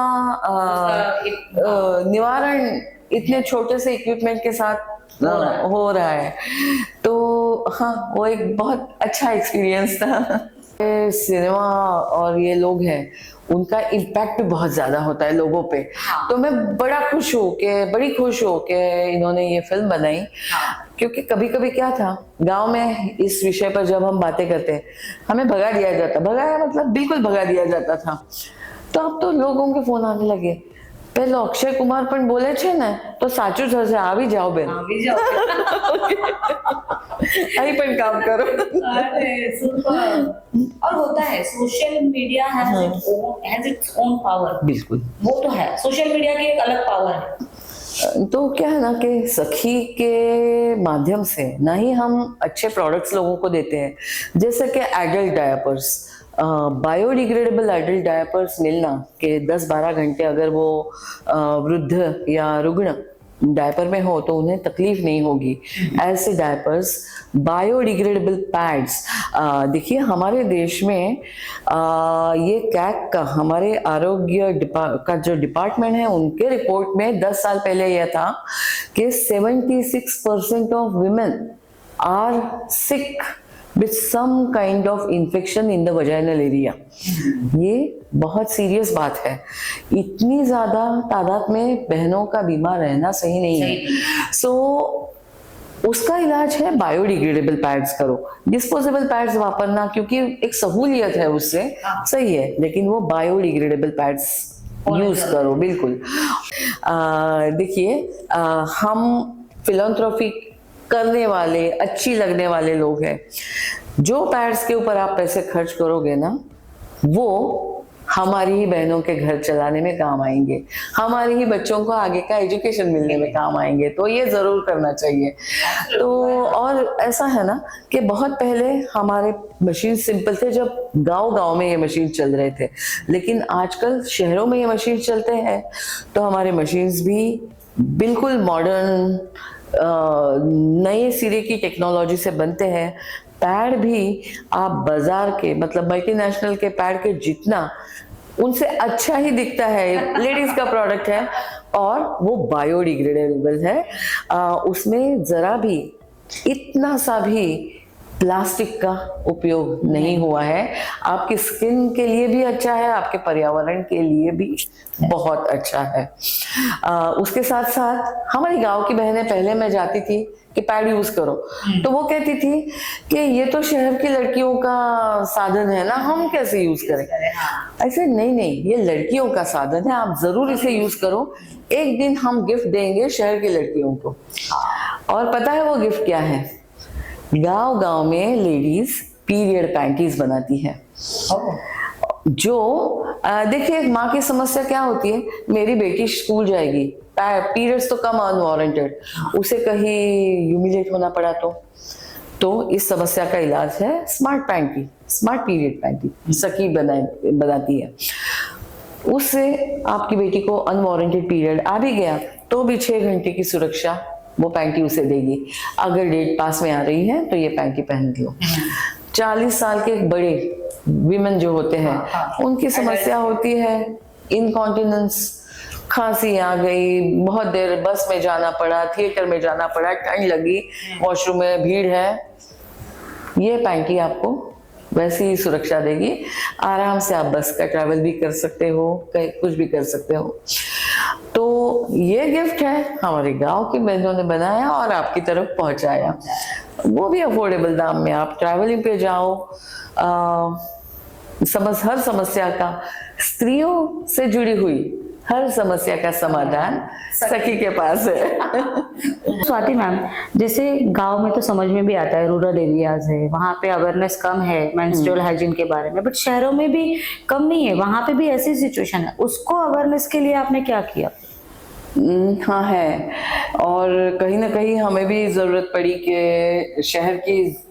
निवारण इतने छोटे से इक्विपमेंट के साथ हो रहा है। तो हाँ, वो एक बहुत अच्छा एक्सपीरियंस था। सिनेमा और ये लोग हैं, उनका इम्पैक्ट बहुत ज्यादा होता है लोगों पे। तो मैं बड़ी खुश हूँ कि इन्होंने ये फिल्म बनाई। क्योंकि कभी कभी क्या था, गांव में इस विषय पर जब हम बातें करते, हमें भगा दिया जाता था। तो अब तो लोगों के फोन आने लगे। पहले अक्षय कुमार पण बोले छे ने तो साचू थशे, आवी जाओ बेन, आई पण काम करो। अरे सुपर। और होता है, social media has its own power. बिल्कुल, वो तो है, सोशल मीडिया की एक अलग पावर है। तो क्या है ना कि सखी के माध्यम से ना ही हम अच्छे प्रोडक्ट्स लोगों को देते हैं, जैसे कि adult diapers, biodegradable adult diapers मिलना कि 10-12 घंटे अगर वो वृद्ध या रुग्ण डायपर में हो तो उन्हें तकलीफ नहीं होगी। ऐसे डायपर्स, बायोडिग्रेडेबल पैड्स। देखिए, हमारे देश में ये कैक का, हमारे आरोग्य का जो डिपार्टमेंट है, उनके रिपोर्ट में 10 साल पहले यह था कि 76% of women are sick with some kind of infection in the vaginal area। ये बहुत सीरियस बात है। इतनी ज्यादा तादाद में बहनों का बीमार रहना सही नहीं है। सो उसका इलाज है बायोडिग्रेडेबल पैड्स करो। डिस्पोजेबल पैड्स वापरना क्योंकि एक सहूलियत है उससे, सही है, लेकिन वो बायोडिग्रेडेबल पैड्स यूज करो। बिल्कुल। देखिए, हम फिलैंथ्रोपी करने वाले, अच्छी लगने वाले लोग हैं। जो पैड्स के ऊपर आप पैसे खर्च करोगे ना, वो हमारी ही बहनों के घर चलाने में काम आएंगे, हमारी ही बच्चों को आगे का एजुकेशन मिलने में काम आएंगे। तो ये जरूर करना चाहिए। तो और ऐसा है ना कि बहुत पहले हमारे मशीन सिंपल थे, जब गांव-गांव में ये मशीन चल रहे थे, लेकिन आजकल शहरों में ये मशीन चलते हैं। तो हमारे मशीन्स भी बिल्कुल मॉडर्न, नए सिरे की टेक्नोलॉजी से बनते हैं। पैड भी आप बाजार के, मतलब मल्टीनेशनल के पैड के जितना, उनसे अच्छा ही दिखता है। लेडीज का प्रोडक्ट है और वो बायोडिग्रेडेबल है। उसमें जरा भी, इतना सा भी प्लास्टिक का उपयोग नहीं हुआ है। आपकी स्किन के लिए भी अच्छा है, आपके पर्यावरण के लिए भी बहुत अच्छा है। उसके साथ साथ हमारी गांव की बहनें, पहले मैं जाती थी कि पैड यूज करो, तो वो कहती थी कि ये तो शहर की लड़कियों का साधन है ना, हम कैसे यूज करें। ऐसे नहीं नहीं, ये लड़कियों का साधन है, आप जरूर इसे यूज करो। एक दिन हम गिफ्ट देंगे शहर की लड़कियों को। और पता है वो गिफ्ट क्या है? गांव गांव में लेडीज पीरियड पैंटीज बनाती है। जो देखिए, एक माँ की समस्या क्या होती है, मेरी बेटी स्कूल जाएगी, पीरियड्स तो कम अनवारंटेड, उसे कहीं ह्यूमिलेट होना पड़ा तो इस समस्या का इलाज है smart panty, smart period panty सखी बनाती है। उससे आपकी बेटी को अनवारंटेड पीरियड आ भी गया तो भी 6 घंटे की सुरक्षा वो पैंटी उसे देगी। अगर डेट पास में आ रही है तो ये पैंटी पहन लो। 40 साल के बड़े विमेन जो होते हैं, उनकी समस्या होती है इनकॉन्टिनेंस, खांसी आ गई, बहुत देर बस में जाना पड़ा, थिएटर में जाना पड़ा, ठंड लगी, वॉशरूम में भीड़ है, ये पैंटी आपको वैसी ही सुरक्षा देगी। आराम से आप बस का ट्रैवल भी कर सकते हो, कहीं कुछ भी कर सकते हो। तो ये गिफ्ट है हमारे गांव की बहनों ने बनाया और आपकी तरफ पहुंचाया, वो भी अफोर्डेबल दाम में। आप ट्रैवलिंग पे जाओ, हर समस्या का, स्त्रियों से जुड़ी हुई हर समस्या का समाधान सखी के पास है। स्वाति मैम, जैसे गांव में तो समझ में भी आता है, रूरल एरियाज है, वहाँ पे अवेयरनेस कम है मेंस्ट्रुअल हाइजीन के बारे में, बट शहरों में भी कम नहीं है, वहाँ पे भी ऐसी सिचुएशन है। उसको अवेयरनेस के लिए आपने क्या किया? हाँ है, और कहीं ना कहीं हमें भी जरूरत पड़ी कि शहर की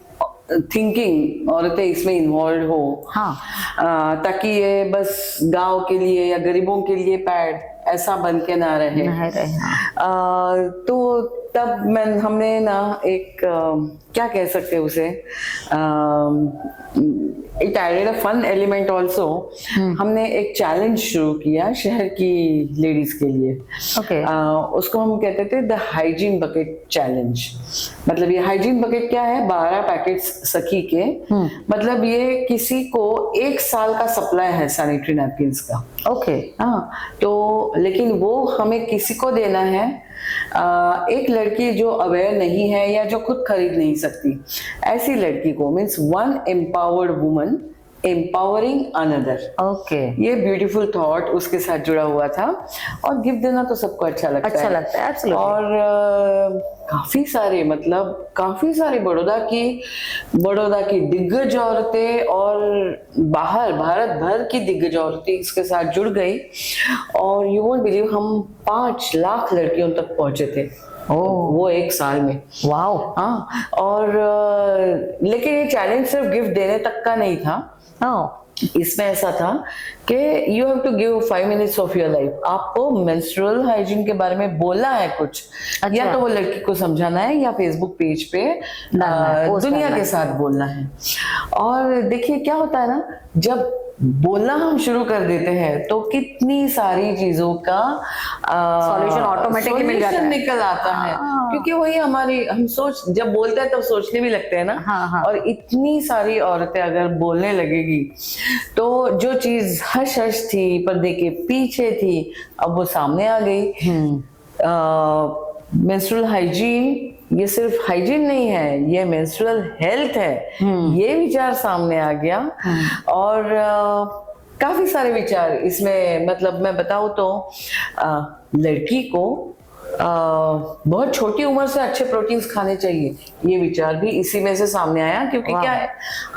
थिंकिंग औरतें इसमें इन्वॉल्व हो। हाँ। ताकि ये बस गांव के लिए या गरीबों के लिए पैड ऐसा बन के ना रहे। तो तब हमने ना एक क्या कह सकते हैं उसे, it added a fun element also. हमने एक चैलेंज शुरू किया शहर की लेडीज के लिए। उसको हम कहते थे द हाइजीन बकेट चैलेंज। मतलब ये हाइजीन बकेट क्या है? 12 पैकेट्स सखी के, मतलब ये किसी को 1 साल का सप्लाई है सैनिटरी नैपकिन्स का। हाँ, तो लेकिन वो हमें किसी को देना है, एक लड़की जो अवेयर नहीं है या जो खुद खरीद नहीं सकती, ऐसी लड़की को, means one empowered woman empowering another. ये ब्यूटीफुल थॉट उसके साथ जुड़ा हुआ था। और गिफ्ट देना तो सबको अच्छा लगता है। absolutely. और काफी सारे बड़ौदा की दिग्गज औरतें और बाहर भारत भर की दिग्गज औरतें इसके साथ जुड़ गई। और यू वोंट बिलीव, हम 5 लाख लड़कियों तक पहुंचे थे वो 1 साल में। वाओ। हाँ, और लेकिन ये चैलेंज सिर्फ गिफ्ट देने तक का नहीं था। इसमें ऐसा था कि you have to give 5 minutes of your life. आपको मेंस्ट्रुअल हाइजीन के बारे में बोलना है कुछ, या तो वो लड़की को समझाना है या फेसबुक पेज पे दुनिया के साथ बोलना है। और देखिए क्या होता है ना, जब बोलना हम शुरू कर देते हैं तो कितनी सारी चीजों का सॉल्यूशन ऑटोमेटिकली मिल जाता है, निकल आता है। क्योंकि वही हम जब बोलते हैं तब सोचने भी लगते हैं ना। और इतनी सारी औरतें अगर बोलने लगेगी तो जो चीज हश हश थी, पर्दे के पीछे थी, अब वो सामने आ गई। मेंस्ट्रुअल हाइजीन ये सिर्फ हाइजीन नहीं है, ये मेंस्ट्रुअल हेल्थ है, ये विचार सामने आ गया। और काफी सारे विचार इसमें, मतलब मैं बताऊं तो लड़की को बहुत छोटी उम्र से अच्छे प्रोटीन्स खाने चाहिए, ये विचार भी इसी में से सामने आया। क्योंकि क्या है,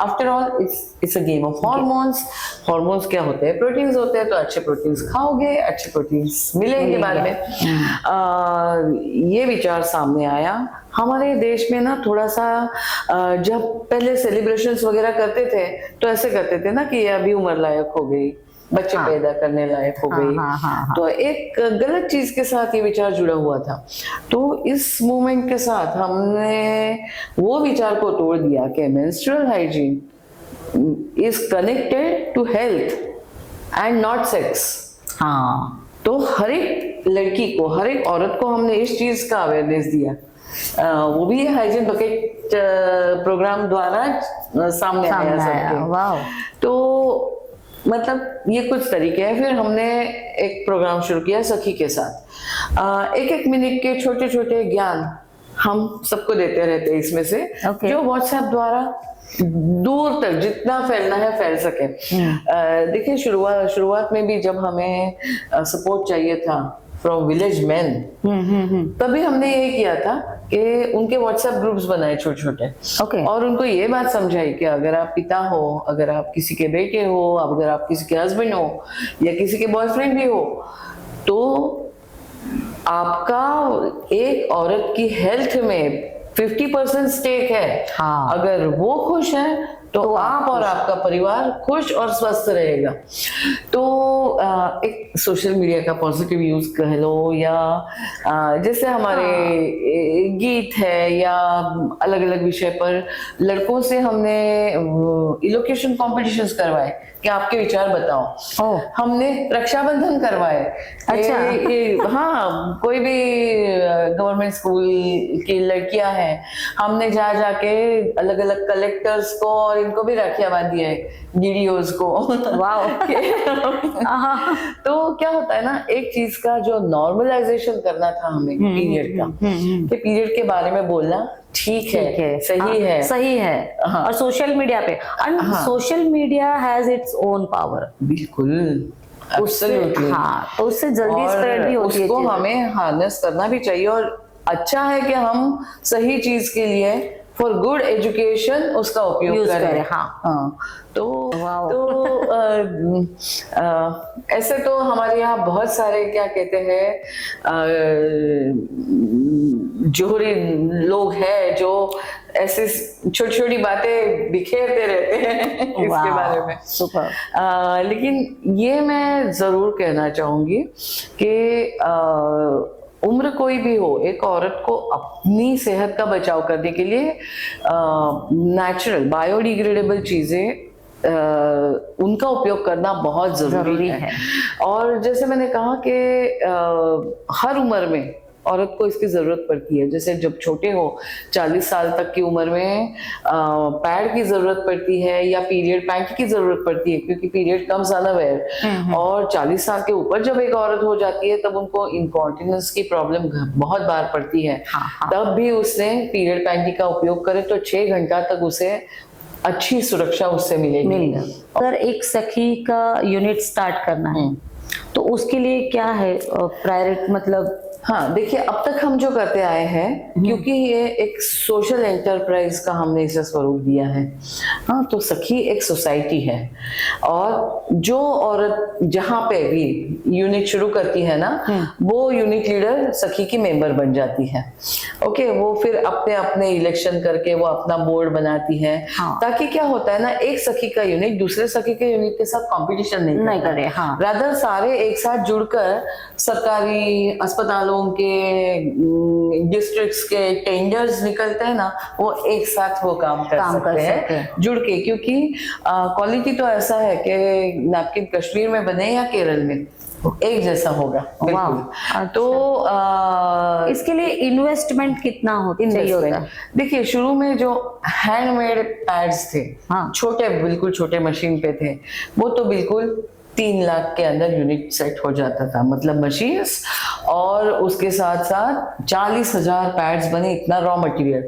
after all it's a game of hormones. Hormones क्या होते हैं? प्रोटीन्स होते हैं। तो अच्छे प्रोटीन्स खाओगे, अच्छे प्रोटीन्स मिलेंगे बाद में। ये विचार सामने आया। हमारे देश में ना थोड़ा सा जब पहले सेलिब्रेशंस वगैरह करते थे तो ऐसे करते थे ना कि ये अभी उम्र लायक हो गई, बच्चे पैदा करने लायक हो गई। तो एक गलत चीज के साथ ये विचार जुड़ा हुआ था। तो इस मूवमेंट के साथ हमने वो विचार को तोड़ दिया कि menstrual hygiene is connected to health and not sex. तो हर एक लड़की को, हर एक औरत को हमने इस चीज का अवेयरनेस दिया। वो भी हाइजीन बकेट प्रोग्राम द्वारा सामने आया। तो मतलब ये कुछ तरीके हैं। फिर हमने एक प्रोग्राम शुरू किया सखी के साथ। 1-1 मिनट के छोटे छोटे ज्ञान हम सबको देते रहते हैं इसमें से, Okay. जो व्हाट्सएप द्वारा दूर तक जितना फैलना है फैल सके। देखिए शुरुआत में भी जब हमें सपोर्ट चाहिए था फ्रॉम विलेज मैन, तभी हमने ये किया था कि उनके व्हाट्सएप ग्रुप्स बनाए छोटे छोटे, Okay. और उनको ये बात समझाई कि अगर आप पिता हो, अगर आप किसी के बेटे हो, अगर आप किसी के हस्बैंड हो या किसी के बॉयफ्रेंड भी हो, तो आपका एक औरत की हेल्थ में 50% स्टेक है। हाँ। अगर वो खुश है तो आप और आपका परिवार खुश और स्वस्थ रहेगा। तो एक सोशल मीडिया का पॉजिटिव यूज कह लो, या जैसे हमारे गीत है या अलग अलग विषय पर लड़कों से हमने इलोक्यूशन कॉम्पिटिशंस करवाए कि आपके विचार बताओ। हमने रक्षाबंधन करवाए। अच्छा। हाँ, कोई भी गवर्नमेंट स्कूल की लड़कियां हैं, हमने जाके अलग अलग कलेक्टर्स को और इनको भी राखियां बांधी है, डीडीओज को। वाओ। तो क्या होता है ना, एक चीज का जो नॉर्मलाइजेशन करना था हमें पीरियड का, कि पीरियड के बारे में बोलना ठीक है, सही है। हाँ। और सोशल मीडिया पे, social media has its own power. बिल्कुल, Absolutely. हाँ, तो उससे जल्दी स्प्रेड भी होती है, उसको हमें हार्नेस करना भी चाहिए। और अच्छा है कि हम सही चीज के लिए फॉर गुड एजुकेशन उसका उपयोग करें। हाँ। तो ऐसे तो हमारे यहाँ बहुत सारे क्या कहते हैं जोहरी लोग हैं जो ऐसे छोटी छोटी बातें बिखेरते रहते हैं इसके बारे में। सुपर। लेकिन ये मैं जरूर कहना चाहूंगी कि उम्र कोई भी हो, एक औरत को अपनी सेहत का बचाव करने के लिए नेचुरल बायोडिग्रेडेबल चीजें उनका उपयोग करना बहुत जरूरी है। और जैसे मैंने कहा कि हर उम्र में औरत को इसकी जरूरत पड़ती है। जैसे जब छोटे हो 40 साल तक की उम्र में पैड की जरूरत पड़ती है या पीरियड पैड की जरूरत पड़ती है, क्योंकि पीरियड कम्स अनअवेयर। और 40 साल के ऊपर जब एक औरत हो जाती है तब उनको इनकॉन्टिनेंस की प्रॉब्लम बहुत बार पड़ती है। तब भी उसने पीरियड पैड का उपयोग करे तो 6 घंटा तक उसे अच्छी सुरक्षा उससे मिलेगी। अगर एक सखी का यूनिट स्टार्ट करना है तो उसके लिए क्या है प्रायोरिटी, मतलब? हाँ, देखिए अब तक हम जो करते आए हैं, क्योंकि ये एक सोशल एंटरप्राइज का हमने इसे स्वरूप दिया है। हाँ, तो सखी एक सोसाइटी है, और जो औरत जहाँ पे भी यूनिट शुरू करती है ना, वो यूनिट लीडर सखी की मेंबर बन जाती है। ओके, वो फिर अपने अपने इलेक्शन करके वो अपना बोर्ड बनाती है। ताकि क्या होता है ना, एक सखी का यूनिट दूसरे सखी के यूनिट के साथ कंपटीशन नहीं करे। रादर सारे एक साथ जुड़कर सरकारी अस्पतालों के, डिस्ट्रिक्ट्स के टेंडर्स निकलते हैं ना, वो एक साथ वो काम कर सकते हैं जुड़ के। क्योंकि क्वालिटी तो ऐसा है कि नैपकिन कश्मीर में बने या केरल में, एक जैसा होगा। बिल्कुल। तो इसके लिए इन्वेस्टमेंट कितना होता है? देखिए शुरू में जो हैंडमेड पैड्स थे, छोटे, बिल्कुल छोटे मशीन पे थे, वो तो बिल्कुल 3 लाख के अंदर यूनिट सेट हो जाता था, मतलब मशीन्स, और उसके साथ साथ 40,000 पैड्स बने, इतना रॉ मटेरियल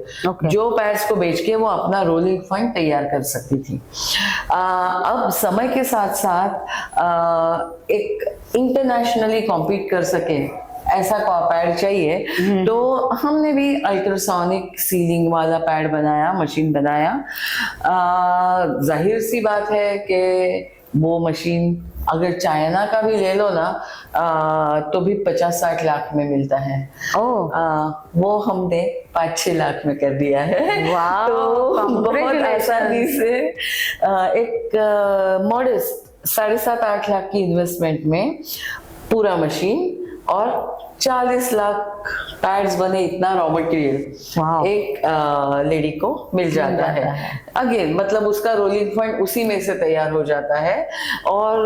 जो पैड्स को बेच के वो अपना रोलिंग फंड तैयार कर सकती थी। अब समय के साथ साथ एक इंटरनेशनली कॉम्पीट कर सके ऐसा पैड चाहिए, तो हमने भी अल्ट्रासोनिक सीलिंग वाला पैड बनाया, मशीन बनाया। जाहिर सी बात है कि वो मशीन अगर चाइना का भी ले लो ना, तो भी 50-60 लाख में मिलता है। वो हमने 5-6 लाख में कर दिया है। तो बहुत आसानी से एक मॉडेस्ट 7.5-8 लाख की इन्वेस्टमेंट में पूरा मशीन और 40 लाख पैड्स बने, इतना रॉ मटेरियल एक लेडी को मिल जाता है। अगेन मतलब उसका रोलिंग फंड उसी में से तैयार हो जाता है, और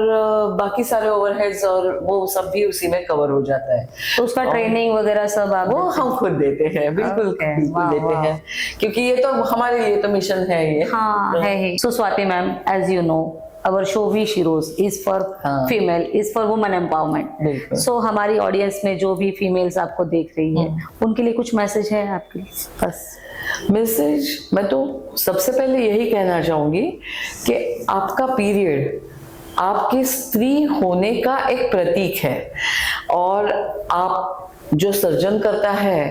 बाकी सारे ओवरहेड्स और वो सब भी उसी में कवर हो जाता है। तो उसका ट्रेनिंग वगैरह सब आप वो हम खुद देते हैं। बिल्कुल देते हैं, क्योंकि ये तो हमारे लिए तो मिशन है ये। हाँ, है ही। So Swati ma'am, as you know, our show We Shiros is for हाँ। female, is for women empowerment. बिल्कुल। So हमारी ऑडियंस में जो भी फीमेल्स आपको देख रही है उनके लिए कुछ मैसेज है आपके लिए? बस मैसेज मैं तो सबसे पहले यही कहना चाहूंगी कि आपका पीरियड आपकी स्त्री होने का एक प्रतीक है और आप जो सर्जन करता है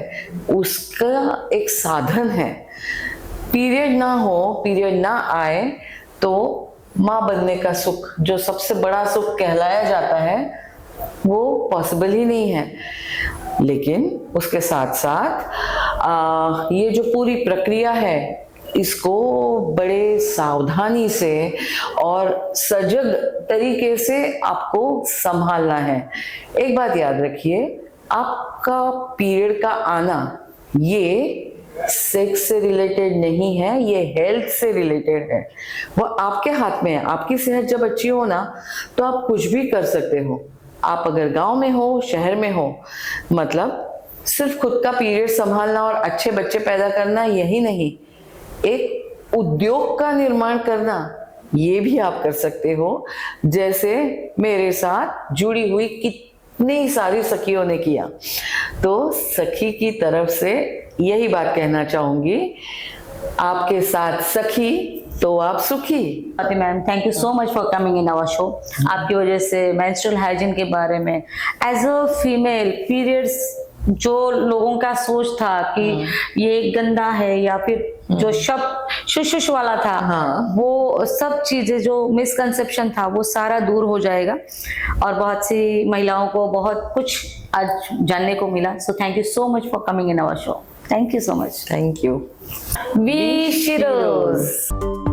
उसका एक साधन है। पीरियड ना हो, पीरियड ना आए तो माँ बनने का सुख, जो सबसे बड़ा सुख कहलाया जाता है, वो पॉसिबल ही नहीं है। लेकिन उसके साथ साथ ये जो पूरी प्रक्रिया है इसको बड़े सावधानी से और सजग तरीके से आपको संभालना है। एक बात याद रखिए, आपका पीरियड का आना ये सेक्स से रिलेटेड नहीं है, ये हेल्थ से रिलेटेड है। वो आपके हाथ में है। आपकी सेहत जब अच्छी हो ना तो आप कुछ भी कर सकते हो। आप अगर गांव में हो, शहर में हो, मतलब सिर्फ खुद का पीरियड संभालना और अच्छे बच्चे पैदा करना यही नहीं, एक उद्योग का निर्माण करना ये भी आप कर सकते हो। जैसे मेरे साथ जुड़ी हुई कितनी सारी सखियों ने किया। तो सखी की तरफ से यही बात कहना चाहूंगी, आपके साथ सखी तो आप सुखी। Swati ma'am, thank you so much for coming in our show. आपकी वजह से मेंस्ट्रुअल हाइजीन के बारे में, एज अ फीमेल, पीरियड्स जो लोगों का सोच था कि ये गंदा है या फिर जो शब्द शुशुश वाला था, हाँ। वो सब चीजें जो मिसकंसेप्शन था वो सारा दूर हो जाएगा और बहुत सी महिलाओं को बहुत कुछ आज जानने को मिला। So thank you so much for coming in our show. Thank you so much. Thank you. We शिरोज।